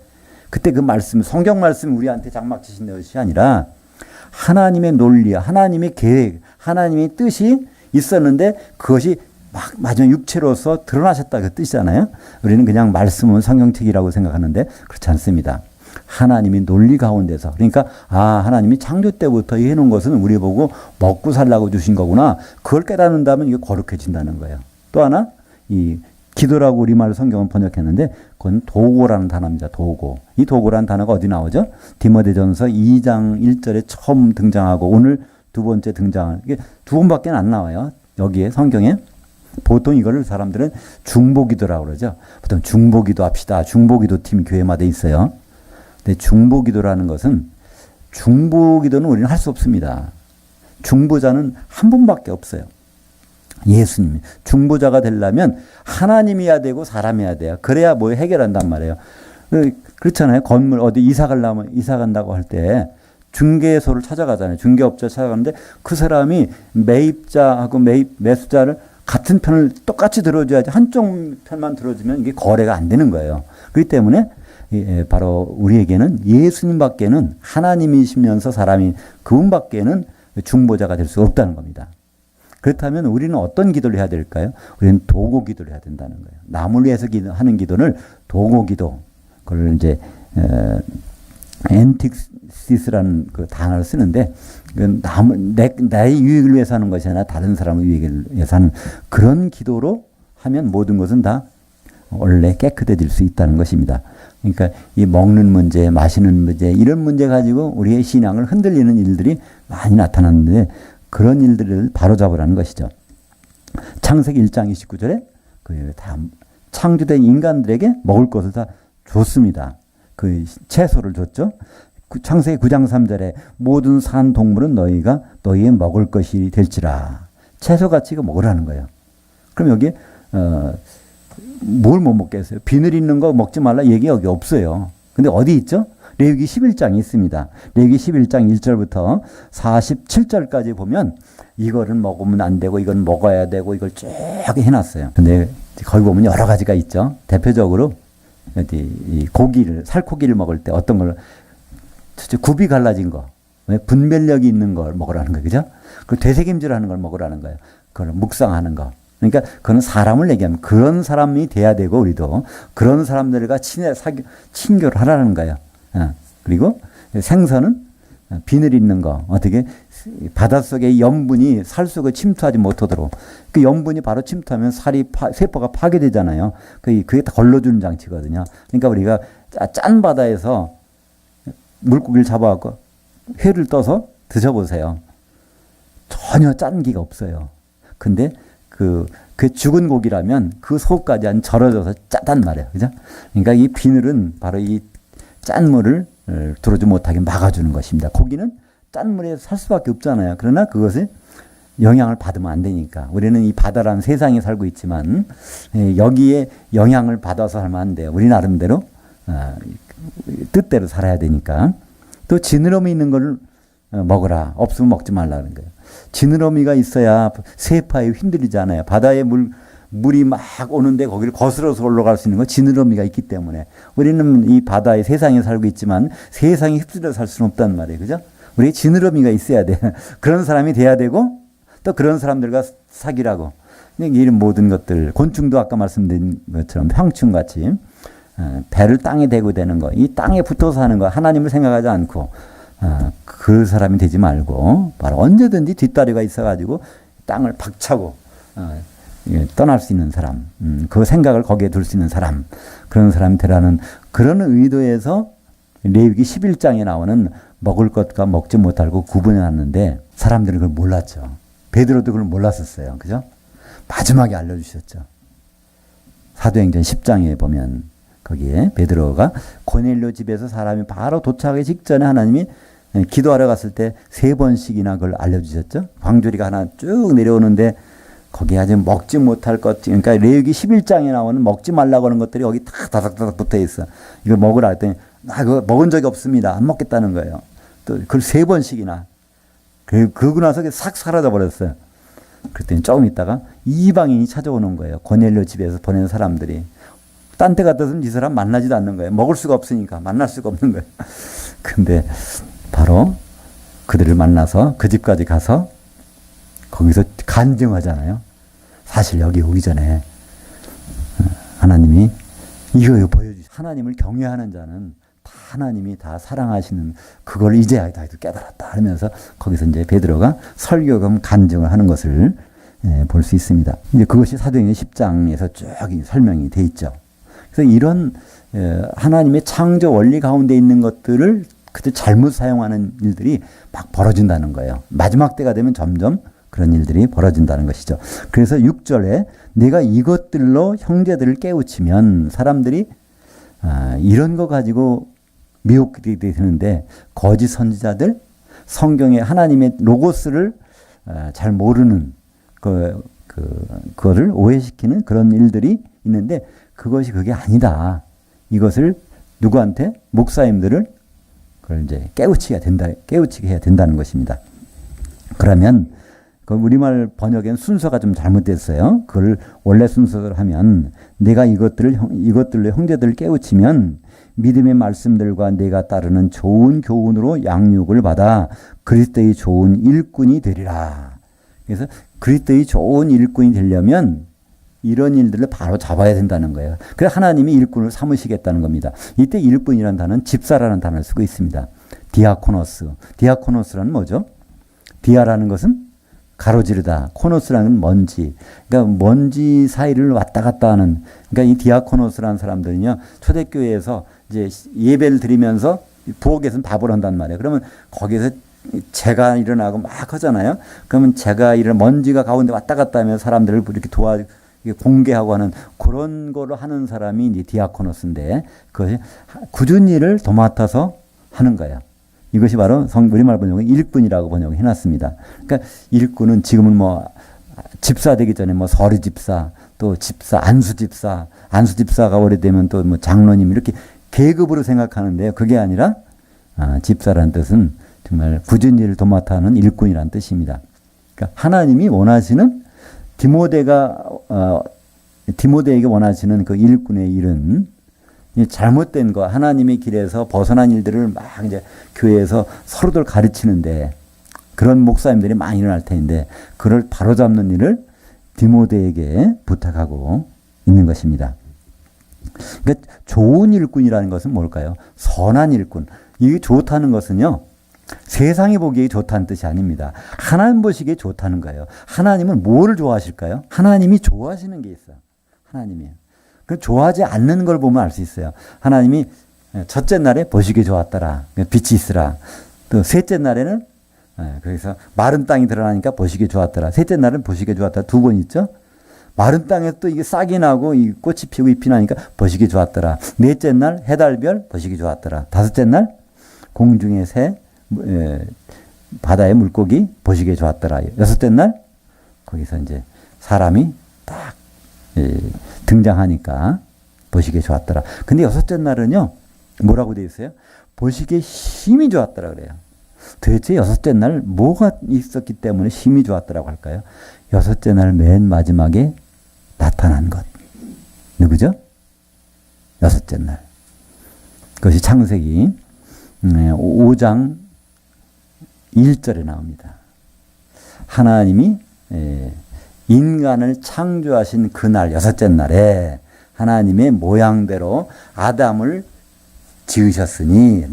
그때 그 말씀, 성경 말씀이 우리한테 장막 치신 것이 아니라 하나님의 논리, 하나님의 계획, 하나님의 뜻이 있었는데 그것이 막 마지막 육체로서 드러나셨다 그 뜻이잖아요. 우리는 그냥 말씀은 성경책이라고 생각하는데 그렇지 않습니다. 하나님이 논리 가운데서, 그러니까 하나님이 창조 때부터 해놓은 것은 우리 보고 먹고 살라고 주신 거구나. 그걸 깨닫는다면 이게 거룩해진다는 거예요. 또 하나 이 기도라고 우리말 성경은 번역했는데 그건 도고라는 단어입니다. 도고. 이 도고라는 단어가 어디 나오죠? 디모데전서 2장 1절에 처음 등장하고 오늘 두 번째 등장하는, 이게 두 번밖에 안 나와요. 여기에 성경에. 보통 이거를 사람들은 중보기도라고 그러죠. 보통 중보기도 합시다. 중보기도 팀이 교회마다 있어요. 근데 중보기도라는 것은, 중보기도는 우리는 할 수 없습니다. 중보자는 한 분밖에 없어요. 예수님. 중보자가 되려면 하나님이어야 되고 사람이어야 돼요. 그래야 뭐 해결한단 말이에요. 그렇잖아요. 건물 어디 이사 간다고 할 때 중개소를 찾아가잖아요. 중개업자 찾아가는데 그 사람이 매입자하고 매수자를 같은 편을 똑같이 들어줘야지, 한쪽 편만 들어주면 이게 거래가 안 되는 거예요. 그렇기 때문에 바로 우리에게는 예수님밖에는, 하나님이시면서 사람이 그분밖에는 중보자가 될 수 없다는 겁니다. 그렇다면 우리는 어떤 기도를 해야 될까요? 우리는 도고 기도를 해야 된다는 거예요. 남을 위해서 하는 기도를 도고 기도. 그걸 이제 엔틱시스라는 그 단어를 쓰는데, 나의 유익을 위해서 하는 것이 아니라 다른 사람의 유익을 위해서 하는 그런 기도로 하면 모든 것은 다 원래 깨끗해질 수 있다는 것입니다. 그러니까 이 먹는 문제, 마시는 문제, 이런 문제 가지고 우리의 신앙을 흔들리는 일들이 많이 나타났는데 그런 일들을 바로잡으라는 것이죠. 창세기 1장 29절에 다 창조된 인간들에게 먹을 것을 다 줬습니다. 그 채소를 줬죠. 창세기 9장 3절에 모든 산 동물은 너희가 너희의 먹을 것이 될지라. 채소같이 이거 먹으라는 거예요. 그럼 여기 뭘 못 먹겠어요? 비늘 있는 거 먹지 말라 얘기 여기 없어요. 근데 어디 있죠? 레위기 11장이 있습니다. 레위기 11장 1절부터 47절까지 보면 이거를 먹으면 안 되고 이건 먹어야 되고 이걸 쭉 해놨어요. 근데 거기 보면 여러 가지가 있죠. 대표적으로 이 고기를, 살코기를 먹을 때 어떤 걸, 굽이 갈라진 거, 분별력이 있는 걸 먹으라는 거예요. 그죠? 그 되새김질하는 걸 먹으라는 거예요. 그걸 묵상하는 거. 그러니까 그건 사람을 얘기하면 그런 사람이 돼야 되고 우리도 그런 사람들과 친교를 하라는 거예요. 그리고 생선은 비늘 있는 거, 어떻게 바닷속에 염분이 살 속에 침투하지 못하도록, 그 염분이 바로 침투하면 세포가 파괴되잖아요. 그게 다 걸러주는 장치거든요. 그러니까 우리가 짠 바다에서 물고기를 잡아갖고 회를 떠서 드셔보세요. 전혀 짠기가 없어요. 근데 그 죽은 고기라면 그 속까지 안 절어져서 짜단 말이에요. 그죠? 그러니까 이 비늘은 바로 이 짠물을 들어오지 못하게 막아주는 것입니다. 고기는 짠물에 살 수밖에 없잖아요. 그러나 그것을 영향을 받으면 안 되니까. 우리는 이 바다라는 세상에 살고 있지만 여기에 영향을 받아서 살면 안 돼요. 우리 나름대로 뜻대로 살아야 되니까. 또 지느러미 있는 걸 먹으라. 없으면 먹지 말라는 거예요. 지느러미가 있어야 세파에 휘둘리잖아요. 바다에 물이 막 오는데 거기를 거스러서 올라갈 수 있는 건 지느러미가 있기 때문에. 우리는 이 바다의 세상에 살고 있지만 세상에 휩쓸려 살 수는 없단 말이에요. 그죠? 우리 지느러미가 있어야 돼. 그런 사람이 돼야 되고 또 그런 사람들과 사귀라고. 이런 모든 것들, 곤충도 아까 말씀드린 것처럼 황충같이 배를 땅에 대고 되는 거, 이 땅에 붙어서 하는 거, 하나님을 생각하지 않고 그 사람이 되지 말고 바로 언제든지 뒷다리가 있어가지고 땅을 박차고 떠날 수 있는 사람, 그 생각을 거기에 둘 수 있는 사람, 그런 사람이 되라는 그런 의도에서 레위기 11장에 나오는 먹을 것과 먹지 못할 것 구분해놨는데 사람들은 그걸 몰랐죠. 베드로도 그걸 몰랐었어요. 그죠? 마지막에 알려주셨죠. 사도행전 10장에 보면 거기에 베드로가 고넬료 집에서 사람이 바로 도착하기 직전에 하나님이 기도하러 갔을 때 3번씩이나 그걸 알려주셨죠. 광주리가 하나 쭉 내려오는데 거기에 아주 먹지 못할 것, 그러니까 레위기 11장에 나오는 먹지 말라고 하는 것들이 여기 다 다닥다닥 붙어 있어. 이걸 먹으라 했더니, 나 그거 먹은 적이 없습니다. 안 먹겠다는 거예요. 또 그걸 3번씩이나. 그러고 나서 싹 사라져 버렸어요. 그랬더니 조금 있다가 이방인이 찾아오는 거예요. 고넬료 집에서 보낸 사람들이. 딴 데 갔다서는 이 사람 만나지도 않는 거예요. 먹을 수가 없으니까 만날 수가 없는 거예요. 근데 바로 그들을 만나서 그 집까지 가서 거기서 간증하잖아요. 사실 여기 오기 전에 하나님이 이거 보여주시. 하나님을 경외하는 자는 다 하나님이 다 사랑하시는 그걸 이제야 다 깨달았다 하면서 거기서 이제 베드로가 설교금 간증을 하는 것을 볼 수 있습니다. 이제 그것이 사도행전 10장에서 쭉 설명이 돼 있죠. 그래서 이런 하나님의 창조 원리 가운데 있는 것들을 그때 잘못 사용하는 일들이 막 벌어진다는 거예요. 마지막 때가 되면 점점 그런 일들이 벌어진다는 것이죠. 그래서 6절에 내가 이것들로 형제들을 깨우치면 사람들이 이런 거 가지고 미혹이 되는데 거짓 선지자들, 성경의 하나님의 로고스를 잘 모르는 그거를 오해시키는 그런 일들이 있는데 그것이 그게 아니다. 이것을 누구한테? 목사님들을 그걸 이제 깨우치게 해야 된다는 것입니다. 그러면 그 우리말 번역엔 순서가 좀 잘못됐어요. 그걸 원래 순서대로 하면 내가 이것들로 형제들을 깨우치면 믿음의 말씀들과 내가 따르는 좋은 교훈으로 양육을 받아 그리스도의 좋은 일꾼이 되리라. 그래서 그리스도의 좋은 일꾼이 되려면 이런 일들을 바로 잡아야 된다는 거예요. 그래서 하나님이 일꾼을 삼으시겠다는 겁니다. 이때 일꾼이라는 단어는 집사라는 단어를 쓰고 있습니다. 디아코노스. 디아코노스라는 뭐죠? 디아라는 것은 가로지르다. 코노스라는 먼지. 그러니까 먼지 사이를 왔다 갔다 하는. 그러니까 이 디아코노스라는 사람들은요, 초대교회에서 이제 예배를 드리면서 부엌에서는 밥을 한단 말이에요. 그러면 거기서 재가 일어나고 막 하잖아요. 그러면 재가 먼지가 가운데 왔다 갔다 하면 사람들을 이렇게 공개하고 하는 그런 거를 하는 사람이 이제 디아코노스인데 그것이 굳은 일을 도맡아서 하는 거예요. 이것이 바로 우리말 번역은 일꾼이라고 번역을 해놨습니다. 그러니까 일꾼은 지금은 뭐 집사 되기 전에 뭐 서리 집사, 또 집사, 안수 집사가 오래되면 또 뭐 장로님 이렇게 계급으로 생각하는데요. 그게 아니라 집사라는 뜻은 정말 굳은 일을 도맡아 하는 일꾼이라는 뜻입니다. 그러니까 하나님이 원하시는 디모데에게 원하시는 그 일꾼의 일은 잘못된 거, 하나님의 길에서 벗어난 일들을 막 이제 교회에서 서로들 가르치는데 그런 목사님들이 많이 일어날 텐데 그걸 바로잡는 일을 디모데에게 부탁하고 있는 것입니다. 그러니까 좋은 일꾼이라는 것은 뭘까요? 선한 일꾼. 이게 좋다는 것은요, 세상이 보기에 좋다는 뜻이 아닙니다. 하나님 보시기에 좋다는 거예요. 하나님은 뭐를 좋아하실까요? 하나님이 좋아하시는 게 있어요. 하나님이. 그 좋아하지 않는 걸 보면 알 수 있어요. 하나님이 첫째 날에 보시기에 좋았더라. 빛이 있으라. 또 셋째 날에는 그래서 마른 땅이 드러나니까 보시기에 좋았더라. 셋째 날은 보시기에 좋았더라. 2번 있죠. 마른 땅에 또 이게 싹이 나고 이 꽃이 피고 잎이 나니까 보시기 좋았더라. 넷째 날 해달별 보시기 좋았더라. 다섯째 날 공중의 새, 바다의 물고기 보시기에 좋았더라. 여섯째 날 거기서 이제 사람이 딱 등장하니까 보시기에 좋았더라. 근데 여섯째 날은요, 뭐라고 되어 있어요? 보시기에 힘이 좋았더라 그래요. 도대체 여섯째 날 뭐가 있었기 때문에 힘이 좋았더라고 할까요? 여섯째 날 맨 마지막에 나타난 것. 누구죠? 여섯째 날. 그것이 창세기 5장 1절에 나옵니다. 하나님이 인간을 창조하신 그날 여섯째 날에 하나님의 모양대로 아담을 지으셨으니.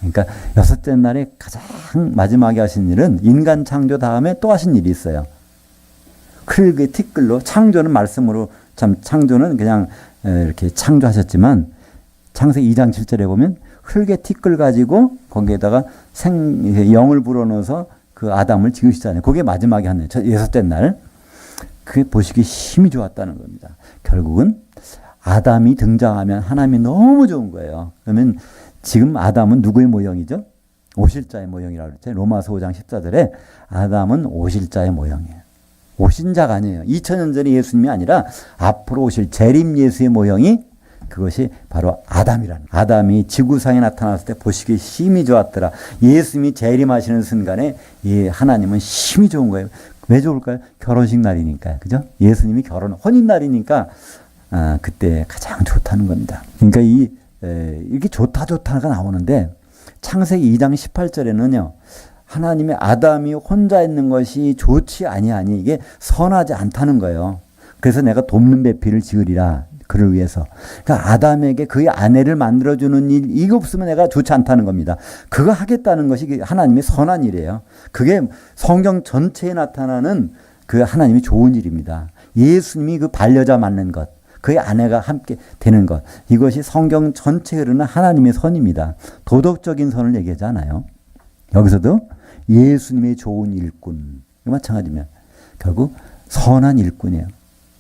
그러니까 여섯째 날에 가장 마지막에 하신 일은 인간 창조 다음에 또 하신 일이 있어요. 흙의 티끌로, 창조는 말씀으로, 창조는 그냥 이렇게 창조하셨지만 창세기 2장 7절에 보면 흙의 티끌 가지고 거기에다가 영을 불어넣어서 그 아담을 지으시잖아요. 그게 마지막에 하는 여섯째 날. 그게 보시기 힘이 좋았다는 겁니다. 결국은 아담이 등장하면 하나님이 너무 좋은 거예요. 그러면 지금 아담은 누구의 모형이죠? 오실자의 모형이라고 그랬죠. 로마서 5장 14절에 아담은 오실자의 모형이에요. 오신 자가 아니에요. 2000년 전에 예수님이 아니라 앞으로 오실 재림 예수의 모형이 그것이 바로 아담이라는. 아담이 지구상에 나타났을 때 보시기에 힘이 좋았더라. 예수님이 재림하시는 순간에 이 하나님은 힘이 좋은 거예요. 왜 좋을까요? 결혼식 날이니까요. 그죠? 예수님이 혼인 날이니까 그때 가장 좋다는 겁니다. 그러니까 이렇게 좋다가 나오는데 창세기 2장 18절에는요. 하나님의 아담이 혼자 있는 것이 좋지 아니하니 이게 선하지 않다는 거예요. 그래서 내가 돕는 배필을 지으리라. 그를 위해서. 그러니까 아담에게 그의 아내를 만들어주는 일, 이거 없으면 내가 좋지 않다는 겁니다. 그거 하겠다는 것이 하나님의 선한 일이에요. 그게 성경 전체에 나타나는 그 하나님이 좋은 일입니다. 예수님이 그 반려자 맞는 것, 그의 아내가 함께 되는 것, 이것이 성경 전체에 흐르는 하나님의 선입니다. 도덕적인 선을 얘기하지 않아요. 여기서도 예수님의 좋은 일꾼, 마찬가지면 결국 선한 일꾼이에요.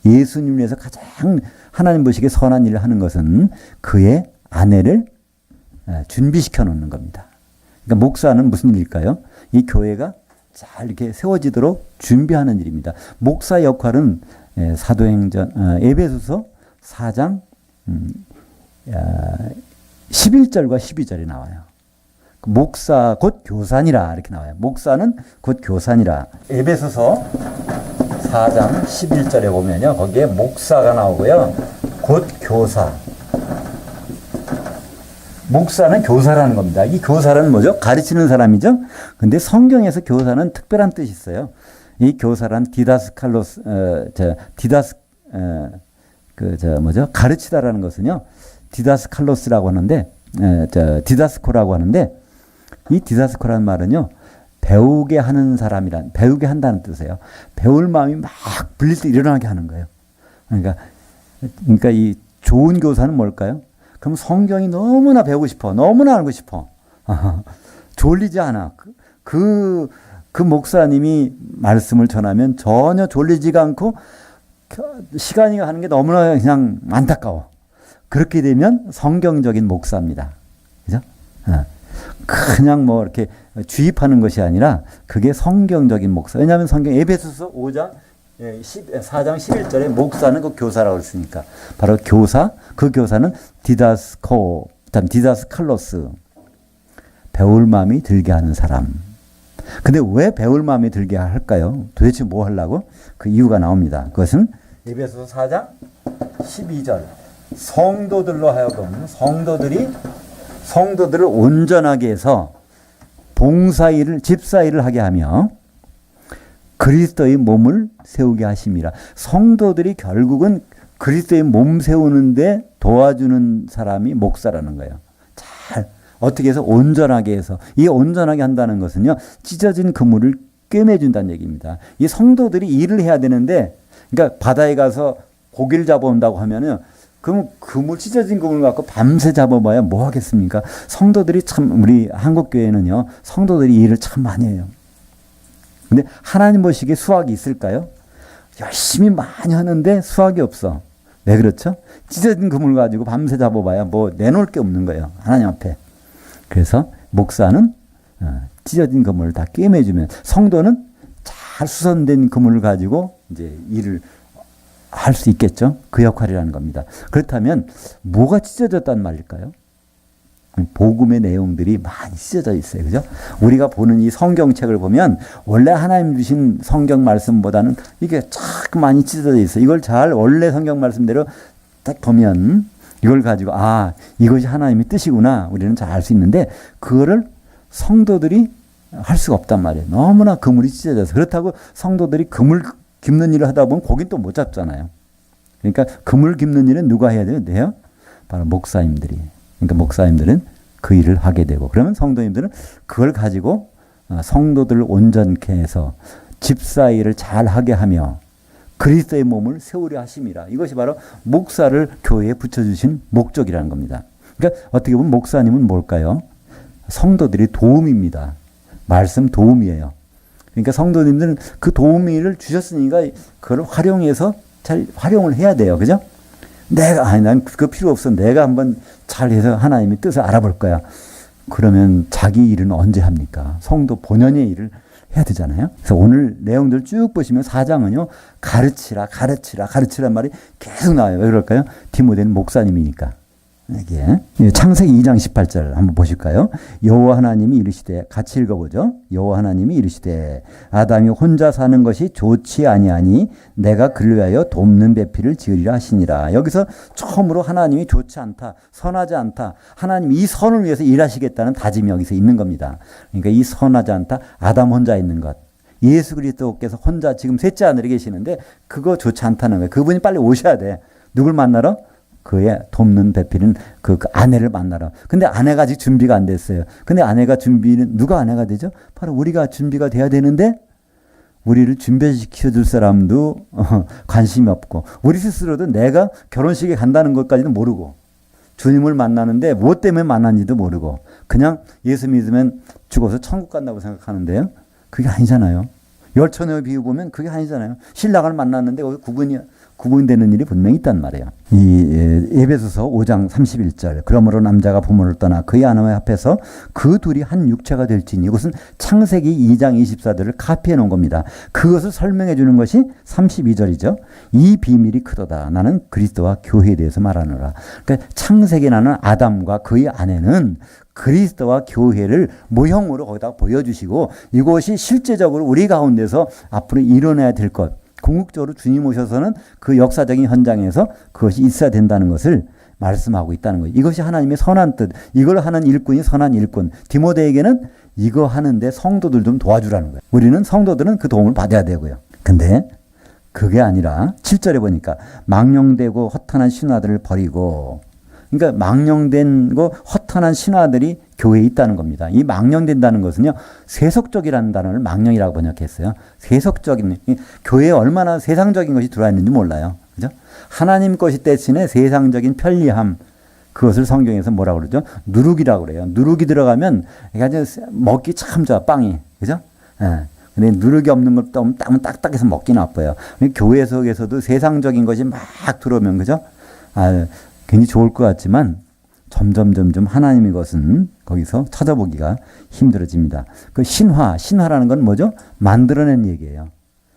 예수님을 위해서 가장 하나님 보시기에 선한 일을 하는 것은 그의 아내를 준비시켜 놓는 겁니다. 그러니까 목사는 무슨 일일까요? 이 교회가 잘 이렇게 세워지도록 준비하는 일입니다. 목사 역할은 사도행전 에베소서 4장 11절과 12절에 나와요. 목사 곧 교사니라 이렇게 나와요. 목사는 곧 교사니라. 에베소서 4장 11절에 보면요. 거기에 목사가 나오고요. 곧 교사. 목사는 교사라는 겁니다. 이 교사는 뭐죠? 가르치는 사람이죠. 근데 성경에서 교사는 특별한 뜻이 있어요. 이 교사란 디다스칼로스, 가르치다라는 것은요. 디다스칼로스라고 하는데, 디다스코라고 하는데, 이 디다스코라는 말은요. 배우게 한다는 뜻이에요. 배울 마음이 막 불릴 때 일어나게 하는 거예요. 그러니까 이 좋은 교사는 뭘까요? 그럼 성경이 너무나 배우고 싶어. 너무나 알고 싶어. 졸리지 않아. 그 목사님이 말씀을 전하면 전혀 졸리지가 않고 시간이 가는 게 너무나 그냥 안타까워. 그렇게 되면 성경적인 목사입니다. 그죠? 그냥 뭐 이렇게 주입하는 것이 아니라 그게 성경적인 목사. 왜냐하면 성경 에베소서 4장 11절에 목사는 그 교사라고 했으니까 바로 교사, 그 교사는 디다스칼로스, 배울 마음이 들게 하는 사람. 근데 왜 배울 마음이 들게 할까요? 도대체 뭐 하려고? 그 이유가 나옵니다. 그것은 에베소서 4장 12절 성도들로 하여금 성도들을 온전하게 해서 봉사일을 집사일을 하게 하며 그리스도의 몸을 세우게 하심이라. 성도들이 결국은 그리스도의 몸 세우는데 도와주는 사람이 목사라는 거예요. 잘 어떻게 해서 온전하게 해서, 이 온전하게 한다는 것은요, 찢어진 그물을 꿰매준다는 얘기입니다. 이 성도들이 일을 해야 되는데, 그러니까 바다에 가서 고기를 잡아온다고 하면은 그럼 찢어진 그물 갖고 밤새 잡아봐야 뭐 하겠습니까? 성도들이 참, 우리 한국교회는요, 성도들이 일을 참 많이 해요. 근데 하나님 보시기에 수확이 있을까요? 열심히 많이 하는데 수확이 없어. 왜 그렇죠? 찢어진 그물 가지고 밤새 잡아봐야 뭐 내놓을 게 없는 거예요. 하나님 앞에. 그래서 목사는 찢어진 그물을 다 꿰매주면, 성도는 잘 수선된 그물을 가지고 이제 일을 할 수 있겠죠. 그 역할이라는 겁니다. 그렇다면 뭐가 찢어졌단 말일까요? 복음의 내용들이 많이 찢어져 있어요. 그죠? 우리가 보는 이 성경책을 보면 원래 하나님 주신 성경 말씀보다는 이게 참 많이 찢어져 있어요. 이걸 잘 원래 성경 말씀대로 딱 보면 이걸 가지고 이것이 하나님의 뜻이구나 우리는 잘 알 수 있는데, 그거를 성도들이 할 수가 없단 말이에요. 너무나 그물이 찢어져서. 그렇다고 성도들이 그물 깁는 일을 하다 보면 고긴 또 못 잡잖아요. 그러니까 그물 깁는 일은 누가 해야 돼요? 바로 목사님들이. 그러니까 목사님들은 그 일을 하게 되고, 그러면 성도님들은 그걸 가지고 성도들을 온전케 해서 집사 일을 잘 하게 하며 그리스도의 몸을 세우려 하심이라. 이것이 바로 목사를 교회에 붙여주신 목적이라는 겁니다. 그러니까 어떻게 보면 목사님은 뭘까요? 성도들이 도움입니다. 말씀 도움이에요. 그러니까 성도님들은 그 도우미를 주셨으니까 그걸 활용해서 잘 활용을 해야 돼요. 그죠? 난 그거 필요 없어. 내가 한번 잘 해서 하나님의 뜻을 알아볼 거야. 그러면 자기 일은 언제 합니까? 성도 본연의 일을 해야 되잖아요. 그래서 오늘 내용들 쭉 보시면 4장은요. 가르치란 말이 계속 나와요. 왜 그럴까요? 디모데는 목사님이니까. 이게 창세기 2장 18절 한번 보실까요? 여호와 하나님이 이르시되, 같이 읽어보죠. 여호와 하나님이 이르시되 아담이 혼자 사는 것이 좋지 아니하니 내가 그를 위하여 돕는 배필을 지으리라 하시니라. 여기서 처음으로 하나님이 좋지 않다, 선하지 않다, 하나님이 이 선을 위해서 일하시겠다는 다짐이 여기서 있는 겁니다. 그러니까 이 선하지 않다, 아담 혼자 있는 것, 예수 그리스도께서 혼자 지금 셋째 하늘에 계시는데 그거 좋지 않다는 거예요. 그분이 빨리 오셔야 돼. 누굴 만나러? 그의 돕는 배필은 그 아내를 만나러. 근데 아내가 아직 준비가 안 됐어요. 근데 아내가 준비는, 누가 아내가 되죠? 바로 우리가 준비가 돼야 되는데 우리를 준비시켜 줄 사람도 관심이 없고, 우리 스스로도 내가 결혼식에 간다는 것까지는 모르고, 주님을 만나는데 무엇 때문에 만났는지도 모르고, 그냥 예수 믿으면 죽어서 천국 간다고 생각하는데요. 그게 아니잖아요. 열처녀의 비유 보면 그게 아니잖아요. 신랑을 만났는데 거기 구분되는 일이 분명히 있단 말이에요. 이 에베소서 5장 31절, 그러므로 남자가 부모를 떠나 그의 아내와 합해서 그 둘이 한 육체가 될지니, 이것은 창세기 2장 24절을 카피해 놓은 겁니다. 그것을 설명해 주는 것이 32절이죠. 이 비밀이 크도다. 나는 그리스도와 교회에 대해서 말하노라. 그러니까 창세기 나는 아담과 그의 아내는 그리스도와 교회를 모형으로 거기다 보여주시고, 이것이 실제적으로 우리 가운데서 앞으로 일어나야 될 것, 궁극적으로 주님 오셔서는 그 역사적인 현장에서 그것이 있어야 된다는 것을 말씀하고 있다는 거예요. 이것이 하나님의 선한 뜻, 이걸 하는 일꾼이 선한 일꾼. 디모데에게는 이거 하는데 성도들 좀 도와주라는 거예요. 우리는 성도들은 그 도움을 받아야 되고요. 근데 그게 아니라 7절에 보니까 망령되고 허탄한 신화들을 버리고, 그러니까 망령된 거 허탄한 신화들이 교회에 있다는 겁니다. 이 망령된다는 것은요, 세속적이라는 단어를 망령이라고 번역했어요. 세속적인, 교회에 얼마나 세상적인 것이 들어와 있는지 몰라요. 그죠? 하나님 것이 대신에 세상적인 편리함, 그것을 성경에서 뭐라고 그러죠? 누룩이라고 그래요. 누룩이 들어가면 먹기 참 좋아, 빵이. 그죠? 예. 근데 누룩이 없는 걸 따면 딱딱해서 먹기 나빠요. 교회 속에서도 세상적인 것이 막 들어오면, 그죠? 굉장히 좋을 것 같지만 점점 하나님의 것은 거기서 찾아보기가 힘들어집니다. 그 신화라는 건 뭐죠? 만들어낸 얘기예요.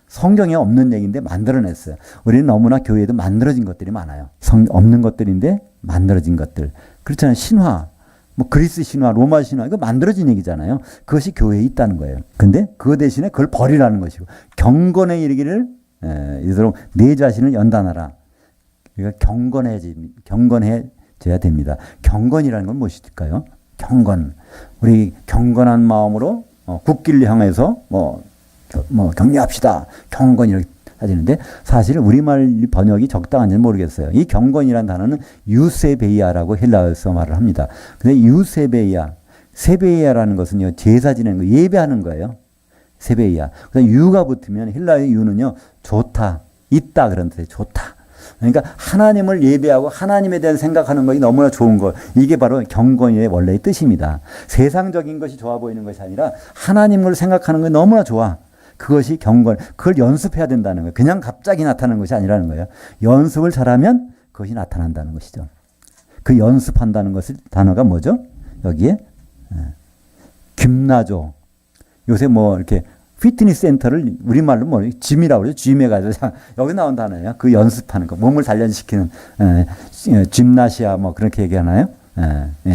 성경에 없는 얘기인데 만들어냈어요. 우리는 너무나 교회에도 만들어진 것들이 많아요. 없는 것들인데 만들어진 것들. 그렇잖아요. 신화, 뭐 그리스 신화, 로마 신화, 이거 만들어진 얘기잖아요. 그것이 교회에 있다는 거예요. 근데 그 대신에 그걸 버리라는 것이고, 경건에 이르기를 이대로 내 자신을 연단하라. 우리가 경건해져야 됩니다. 경건이라는 건 무엇일까요? 경건. 우리 경건한 마음으로 국기를 향해서 격려합시다. 경건 이렇게 하시는데, 사실 우리말 번역이 적당한지는 모르겠어요. 이 경건이라는 단어는 유세베이아라고 헬라어에서 말을 합니다. 근데 세베이아라는 것은요, 제사 지내는 거, 예배하는 거예요. 세베이아. 그다음 유가 붙으면 헬라어의 유는요, 좋다, 있다 그런 뜻이에요. 좋다. 그러니까 하나님을 예배하고 하나님에 대한 생각하는 것이 너무나 좋은 것. 이게 바로 경건의 원래의 뜻입니다. 세상적인 것이 좋아 보이는 것이 아니라 하나님을 생각하는 것이 너무나 좋아. 그것이 경건. 그걸 연습해야 된다는 거예요. 그냥 갑자기 나타나는 것이 아니라는 거예요. 연습을 잘하면 그것이 나타난다는 것이죠. 그 연습한다는 것을 단어가 뭐죠? 여기에 김나조. 요새 뭐 이렇게 피트니스 센터를 우리말로 짐이라고 그러죠. 짐해가지고 여기 나온 단어예요. 그 연습하는 거, 몸을 단련시키는 짐나시아 뭐 그렇게 얘기하나요?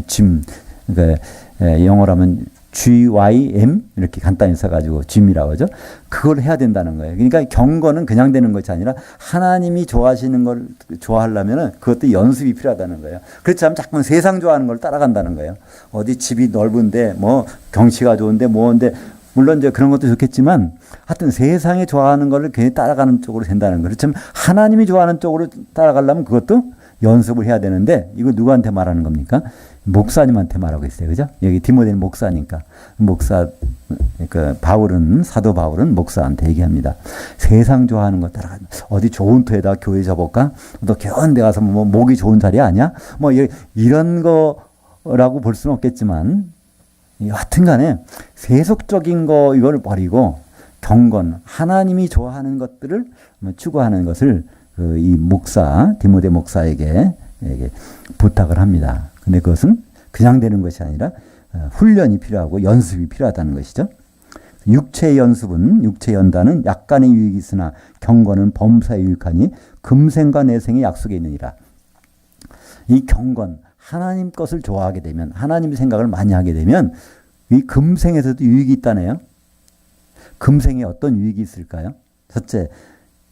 짐. 그러니까 영어로 하면 GYM 이렇게 간단히 써가지고 짐이라고 하죠. 그걸 해야 된다는 거예요. 그러니까 경건은 그냥 되는 것이 아니라 하나님이 좋아하시는 걸 좋아하려면은 그것도 연습이 필요하다는 거예요. 그렇지 않으면 자꾸 세상 좋아하는 걸 따라간다는 거예요. 어디 집이 넓은데 뭐 경치가 좋은데 뭐인데, 물론 이제 그런 것도 좋겠지만 하여튼 세상에 좋아하는 거를 괜히 따라가는 쪽으로 된다는 거예요. 그렇지만 하나님이 좋아하는 쪽으로 따라가려면 그것도 연습을 해야 되는데, 이거 누구한테 말하는 겁니까? 목사님한테 말하고 있어요. 그죠? 여기 디모데는 목사니까. 사도 바울은 목사한테 얘기합니다. 세상 좋아하는 거 따라가. 어디 좋은 터에다 교회 접을까? 또 좋은 데 가서 뭐 목이 좋은 자리 아니야? 뭐 이런 거라고 볼 수는 없겠지만, 여하튼 간에 세속적인 거 이걸 버리고 경건, 하나님이 좋아하는 것들을 추구하는 것을 이 디모데 목사에게 부탁을 합니다. 근데 그것은 그냥 되는 것이 아니라 훈련이 필요하고 연습이 필요하다는 것이죠. 육체의 연습은 육체의 연단은 약간의 유익이 있으나 경건은 범사에 유익하니 금생과 내생의 약속에 있느니라. 이 경건 하나님 것을 좋아하게 되면 하나님의 생각을 많이 하게 되면 이 금생에서도 유익이 있다네요. 금생에 어떤 유익이 있을까요? 첫째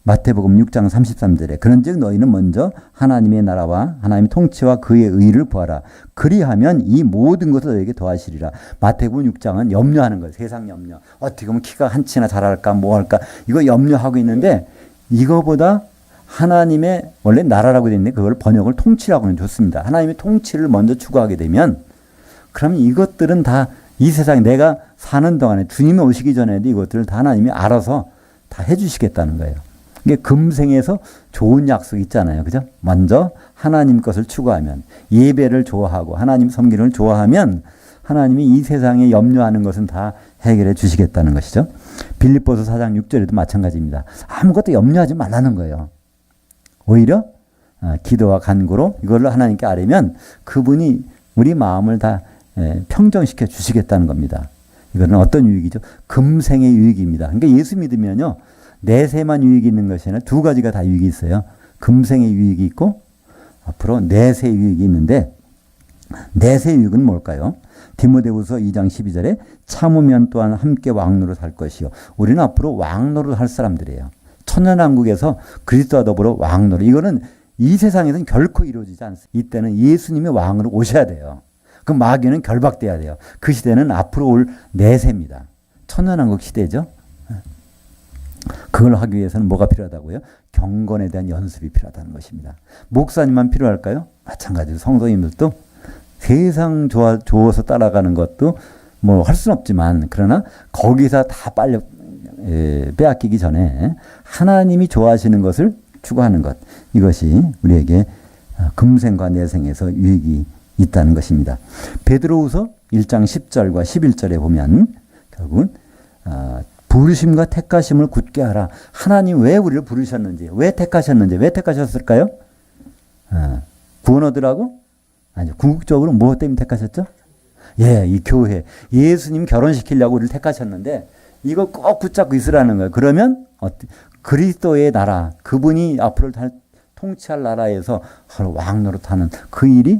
마태복음 6장 33절에 그런즉 너희는 먼저 하나님의 나라와 하나님의 통치와 그의 의를 구하라. 그리하면 이 모든 것을 너희에게 더하시리라. 마태복음 6장은 염려하는 거예요. 세상 염려. 어떻게 하면 키가 한치나 자랄까 뭐 할까 이거 염려하고 있는데 이거보다 하나님의 원래 나라라고 되어 있는데 그걸 번역을 통치라고는 좋습니다. 하나님의 통치를 먼저 추구하게 되면 그러면 이것들은 다 이 세상에 내가 사는 동안에 주님이 오시기 전에도 이것들을 다 하나님이 알아서 다 해주시겠다는 거예요. 이게 금생에서 좋은 약속이 있잖아요. 그죠? 먼저 하나님 것을 추구하면 예배를 좋아하고 하나님 섬기는 걸 좋아하면 하나님이 이 세상에 염려하는 것은 다 해결해 주시겠다는 것이죠. 빌립보서 4장 6절에도 마찬가지입니다. 아무것도 염려하지 말라는 거예요. 오히려 기도와 간구로 이걸로 하나님께 아뢰면 그분이 우리 마음을 다 평정시켜 주시겠다는 겁니다. 이거는 어떤 유익이죠? 금생의 유익입니다. 그러니까 예수 믿으면요. 내세만 유익이 있는 것이 아니라 두 가지가 다 유익이 있어요. 금생의 유익이 있고 앞으로 내세의 유익이 있는데 내세의 유익은 뭘까요? 디모데후서 2장 12절에 참으면 또한 함께 왕노로 살 것이요. 우리는 앞으로 왕노로 할 사람들이에요. 천년왕국에서 그리스도와 더불어 왕노로. 이거는 이 세상에서는 결코 이루어지지 않습니다. 이때는 예수님이 왕으로 오셔야 돼요. 그 마귀는 결박돼야 돼요. 그 시대는 앞으로 올 내세입니다. 천년왕국 시대죠. 그걸 하기 위해서는 뭐가 필요하다고요? 경건에 대한 연습이 필요하다는 것입니다. 목사님만 필요할까요? 마찬가지로 성도님들도 세상 좋아서 따라가는 것도 뭐 할 수는 없지만 그러나 거기서 다 빨리 빼앗기기 전에 하나님이 좋아하시는 것을 추구하는 것 이것이 우리에게 금생과 내생에서 유익이 있다는 것입니다. 베드로후서 1장 10절과 11절에 보면 결국은 부르심과 택하심을 굳게 하라. 하나님 왜 우리를 부르셨는지, 왜 택하셨는지, 왜 택하셨을까요? 구원 얻으라고? 아니요. 궁극적으로 무엇 때문에 택하셨죠? 예, 이 교회. 예수님 결혼시키려고 우리를 택하셨는데 이거 꼭 붙잡고 있으라는 거예요. 그러면 그리스도의 나라, 그분이 앞으로 통치할 나라에서 왕노릇하는 그 일이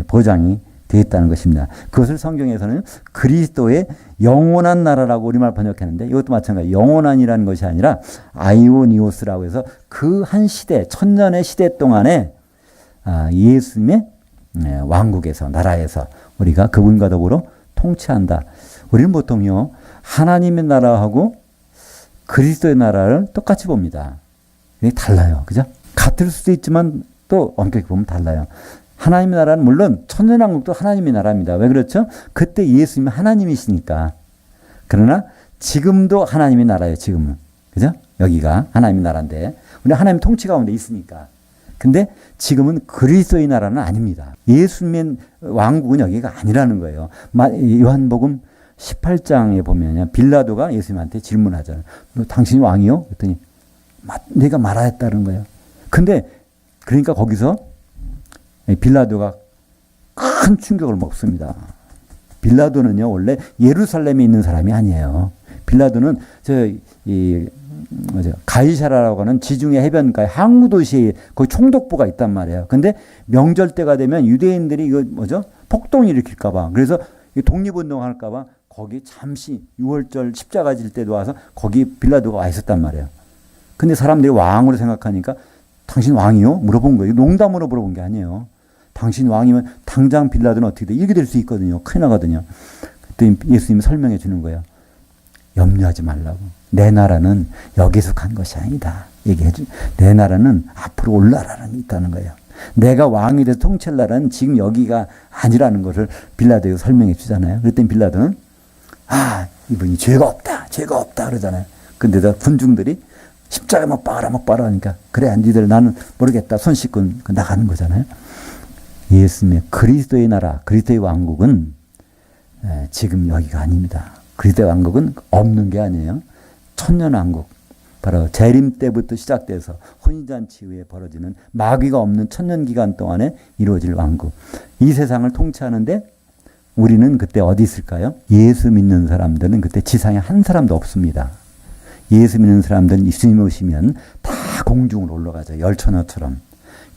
보장이 되어 있다는 것입니다. 그것을 성경에서는 그리스도의 영원한 나라라고 우리말 번역했는데 이것도 마찬가지예요. 영원한이라는 것이 아니라 아이오니오스라고 해서 그 한 시대, 천년의 시대 동안에 예수님의 왕국에서 나라에서 우리가 그분과 더불어 통치한다. 우리는 보통요. 하나님의 나라하고 그리스도의 나라를 똑같이 봅니다. 이게 달라요. 그죠? 같을 수도 있지만 또 엄격히 보면 달라요. 하나님의 나라는 물론 천년왕국도 하나님의 나라입니다. 왜 그렇죠? 그때 예수님이 하나님이시니까. 그러나 지금도 하나님의 나라예요. 지금은. 그죠? 여기가 하나님의 나라인데 우리 하나님 통치 가운데 있으니까. 근데 지금은 그리스도의 나라는 아닙니다. 예수님의 왕국은 여기가 아니라는 거예요. 요한복음 18장에 보면 빌라도가 예수님한테 질문하잖아요. 너 당신이 왕이요? 그랬더니 내가 말하였다는 거예요. 근데 그러니까 거기서 빌라도가 큰 충격을 먹습니다. 빌라도는요 원래 예루살렘에 있는 사람이 아니에요. 빌라도는 가이사라라고 하는 지중해 해변가에 항구 도시에 거기 총독부가 있단 말이에요. 근데 명절 때가 되면 유대인들이 이거 폭동을 일으킬까봐 그래서 독립운동 할까봐 거기 잠시 6월절 십자가 질 때도 와서 거기 빌라도가 와 있었단 말이에요. 근데 사람들이 왕으로 생각하니까 당신 왕이요? 물어본 거예요. 농담으로 물어본 게 아니에요. 당신 왕이면 당장 빌라도는 어떻게 돼? 이렇게 될 수 있거든요. 큰일 나거든요. 그때 예수님이 설명해 주는 거예요. 염려하지 말라고. 내 나라는 여기에 속한 것이 아니다. 얘기해 주. 내 나라는 앞으로 올 나라는 있다는 거예요. 내가 왕이 돼서 통치할 나라는 지금 여기가 아니라는 것을 빌라도에 설명해 주잖아요. 그랬더니 빌라도는 이분이 죄가 없다 그러잖아요. 근데도 군중들이 십자가 못 박아라 하니까 그래 니들 나는 모르겠다 손 씻고 나가는 거잖아요. 예수님의 그리스도의 나라, 그리스도의 왕국은 지금 여기가 아닙니다. 그리스도의 왕국은 없는 게 아니에요. 천년왕국. 바로 재림 때부터 시작돼서 혼인잔치 후에 벌어지는 마귀가 없는 천년기간 동안에 이루어질 왕국. 이 세상을 통치하는데 우리는 그때 어디 있을까요? 예수 믿는 사람들은 그때 지상에 한 사람도 없습니다. 예수 믿는 사람들은 예수님 오시면 다 공중으로 올라가죠. 열처녀처럼.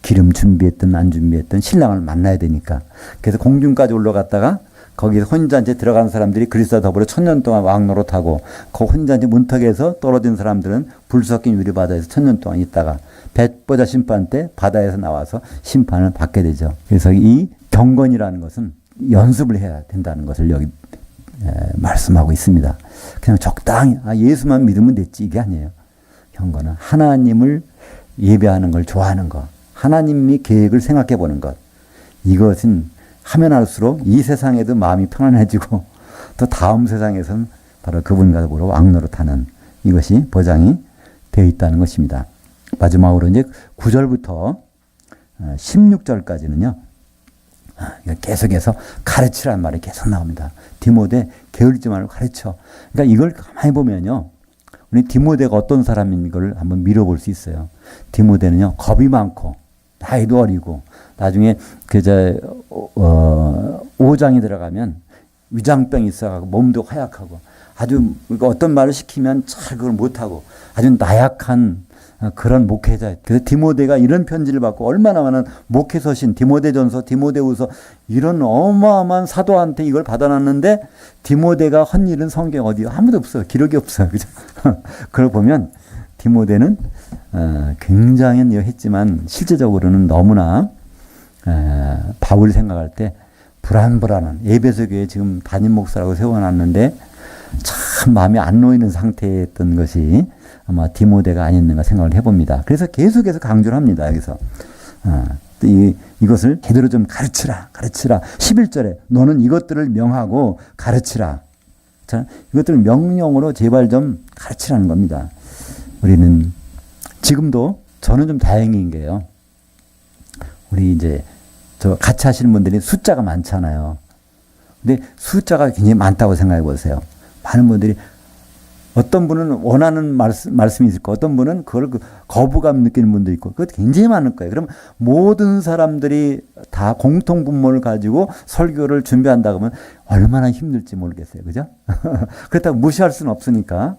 기름 준비했든 안 준비했든 신랑을 만나야 되니까. 그래서 공중까지 올라갔다가 거기서 혼잔치 들어간 사람들이 그리스도와 더불어 1000년 동안 왕노릇하고 그 혼잔치 문턱에서 떨어진 사람들은 불 섞인 유리바다에서 1000년 동안 있다가 백보자 심판 때 바다에서 나와서 심판을 받게 되죠. 그래서 이 경건이라는 것은 연습을 해야 된다는 것을 여기 말씀하고 있습니다. 그냥 적당히 예수만 믿으면 됐지 이게 아니에요. 경건은 하나님을 예배하는 걸 좋아하는 것, 하나님이 계획을 생각해 보는 것, 이것은 하면 할수록 이 세상에도 마음이 편안해지고 또 다음 세상에서는 바로 그분과 더불어 왕노릇하는 이것이 보장이 되어 있다는 것입니다. 마지막으로 이제 9절부터 16절까지는요. 계속해서 가르치라는 말이 계속 나옵니다. 디모데 게으르지 말고 가르쳐. 그러니까 이걸 가만히 보면요. 우리 디모데가 어떤 사람인 걸 한번 밀어볼 수 있어요. 디모데는요. 겁이 많고 나이도 어리고 나중에 5장이 들어가면 위장병이 있어가지고 몸도 허약하고 아주 어떤 말을 시키면 잘 그걸 못하고 아주 나약한 그런 목회자. 그래서 디모데가 이런 편지를 받고 얼마나 많은 목회서신 디모데전서, 디모데후서 이런 어마어마한 사도한테 이걸 받아놨는데 디모데가 한 일은 성경에 어디 아무도 없어요. 기록이 없어요. 그죠? 그걸 보면 디모데는 굉장히 했지만 실제적으로는 너무나 바울 생각할 때 불안불안한 에베소 교회 지금 담임 목사라고 세워놨는데 참 마음이 안 놓이는 상태였던 것이 아마 디모데가 아니었는가 생각을 해봅니다. 그래서 계속해서 강조를 합니다. 여기서 이것을 제대로 좀 가르치라. 11절에 너는 이것들을 명하고 가르치라. 자, 이것들을 명령으로 제발 좀 가르치라는 겁니다. 우리는 지금도 저는 좀 다행인 게요. 우리 이제 저 같이 하시는 분들이 숫자가 많잖아요. 근데 숫자가 굉장히 많다고 생각해 보세요. 많은 분들이 어떤 분은 원하는 말씀이 있을 거고 어떤 분은 그걸 거부감 느끼는 분도 있고 그것 굉장히 많을 거예요. 그럼 모든 사람들이 다 공통 분모를 가지고 설교를 준비한다 그러면 얼마나 힘들지 모르겠어요. 그죠? 그렇다고 무시할 수는 없으니까.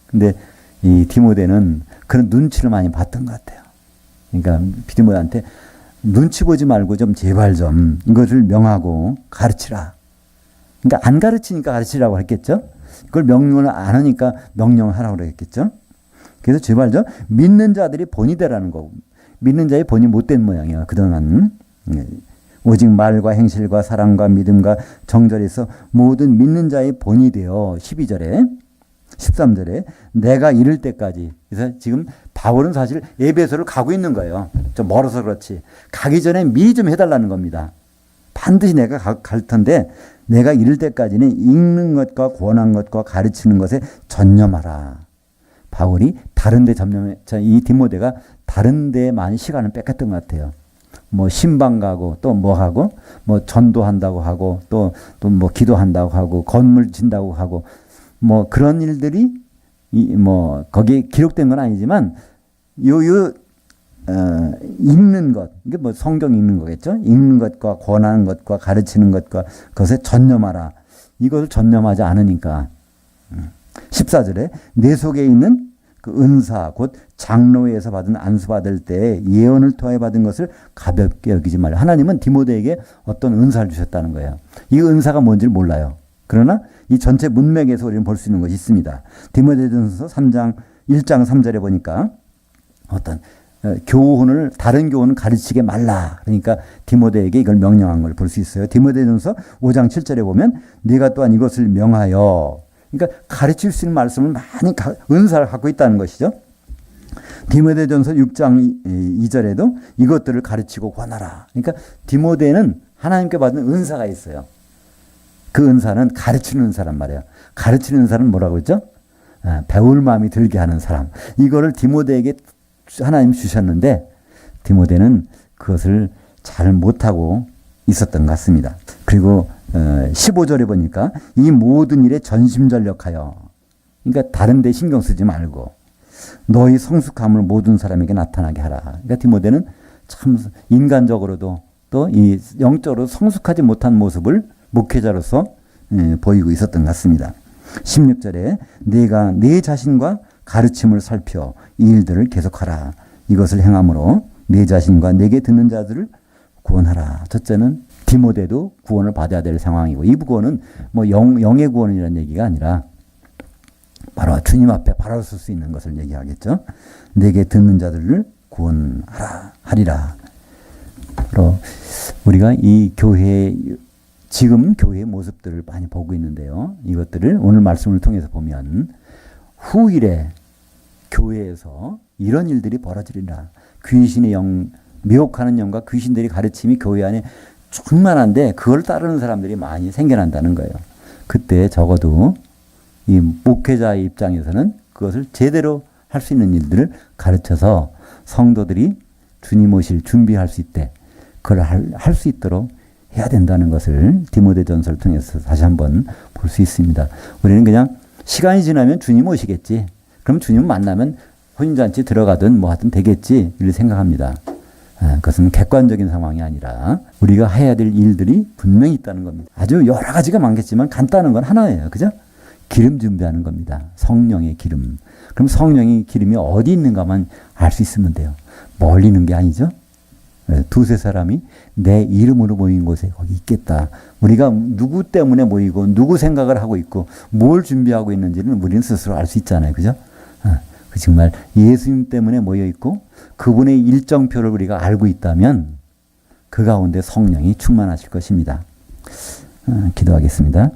근데 이 디모데는 그런 눈치를 많이 봤던 것 같아요. 그러니까 디모데한테 눈치 보지 말고 좀 제발 좀 이것을 명하고 가르치라. 그러니까 안 가르치니까 가르치라고 했겠죠. 그걸 명령을 안 하니까 명령하라고 그랬겠죠. 그래서 제발 좀 믿는 자들이 본이 되라는 거고 믿는 자의 본이 못된 모양이야. 그동안 오직 말과 행실과 사랑과 믿음과 정절에서 모든 믿는 자의 본이 되어 12절에 13절에 내가 이를 때까지. 그래서 지금 바울은 사실 에베소를 가고 있는 거예요. 좀 멀어서 그렇지. 가기 전에 미리 좀 해달라는 겁니다. 반드시 내가 갈 텐데 내가 이를 때까지는 읽는 것과 권한 것과 가르치는 것에 전념하라. 바울이 다른 데 이 디모데가 다른 데에 많이 시간을 뺏겼던 것 같아요. 뭐 신방 가고 또 뭐 하고 뭐 전도한다고 하고 또 뭐 기도한다고 하고 건물 진다고 하고 뭐 그런 일들이 뭐 거기에 기록된 건 아니지만 읽는 것, 이게 뭐 성경 읽는 거겠죠? 읽는 것과 권하는 것과 가르치는 것과 그것에 전념하라. 이것을 전념하지 않으니까 14절에 내 속에 있는 그 은사 곧 장로회에서 받은 안수 받을 때 예언을 통해 받은 것을 가볍게 여기지 말라. 하나님은 디모데에게 어떤 은사를 주셨다는 거예요. 이 은사가 뭔지를 몰라요. 그러나 이 전체 문맥에서 우리는 볼 수 있는 것이 있습니다. 디모데전서 1장 3절에 보니까 어떤 교훈을 다른 교훈을 가르치게 말라. 그러니까 디모데에게 이걸 명령한 걸 볼 수 있어요. 디모데전서 5장 7절에 보면 네가 또한 이것을 명하여. 그러니까 가르칠 수 있는 말씀을 많이 은사를 갖고 있다는 것이죠. 디모데전서 6장 2절에도 이것들을 가르치고 권하라. 그러니까 디모데는 하나님께 받은 은사가 있어요. 그 은사는 가르치는 은사란 말이에요. 가르치는 은사는 뭐라고 했죠? 배울 마음이 들게 하는 사람. 이거를 디모데에게 하나님 주셨는데 디모데는 그것을 잘 못하고 있었던 것 같습니다. 그리고 15절에 보니까 이 모든 일에 전심전력하여, 그러니까 다른 데 신경 쓰지 말고 너희 성숙함을 모든 사람에게 나타나게 하라. 그러니까 디모데는 참 인간적으로도 또 이 영적으로 성숙하지 못한 모습을 목회자로서 보이고 있었던 것 같습니다. 16절에 내가 내 자신과 가르침을 살펴 이 일들을 계속하라. 이것을 행함으로 내 자신과 내게 듣는 자들을 구원하라. 첫째는 디모데도 구원을 받아야 될 상황이고, 이 구원은 뭐 영의 구원이라는 얘기가 아니라 바로 주님 앞에 바로 설 수 있는 것을 얘기하겠죠. 내게 듣는 자들을 구원하라 하리라. 바로 우리가 이 교회, 지금 교회의 모습들을 많이 보고 있는데요. 이것들을 오늘 말씀을 통해서 보면 후일에 교회에서 이런 일들이 벌어지리라. 귀신의 영, 미혹하는 영과 귀신들이 가르침이 교회 안에 충만한데 그걸 따르는 사람들이 많이 생겨난다는 거예요. 그때 적어도 이 목회자의 입장에서는 그것을 제대로 할 수 있는 일들을 가르쳐서 성도들이 주님 오실 준비할 수 있대. 그걸 할 수 있도록 해야 된다는 것을 디모데전서를 통해서 다시 한번 볼 수 있습니다. 우리는 그냥 시간이 지나면 주님 오시겠지. 그럼 주님 만나면 혼인잔치 들어가든 뭐 하든 되겠지. 이렇게 생각합니다. 그것은 객관적인 상황이 아니라 우리가 해야 될 일들이 분명히 있다는 겁니다. 아주 여러 가지가 많겠지만 간단한 건 하나예요. 그죠? 기름 준비하는 겁니다. 성령의 기름. 그럼 성령의 기름이 어디 있는가만 알 수 있으면 돼요. 멀리 있는 게 아니죠. 두세 사람이 내 이름으로 모인 곳에 거기 있겠다. 우리가 누구 때문에 모이고 누구 생각을 하고 있고 뭘 준비하고 있는지는 우리는 스스로 알 수 있잖아요. 그죠? 정말 예수님 때문에 모여 있고 그분의 일정표를 우리가 알고 있다면 그 가운데 성령이 충만하실 것입니다. 기도하겠습니다.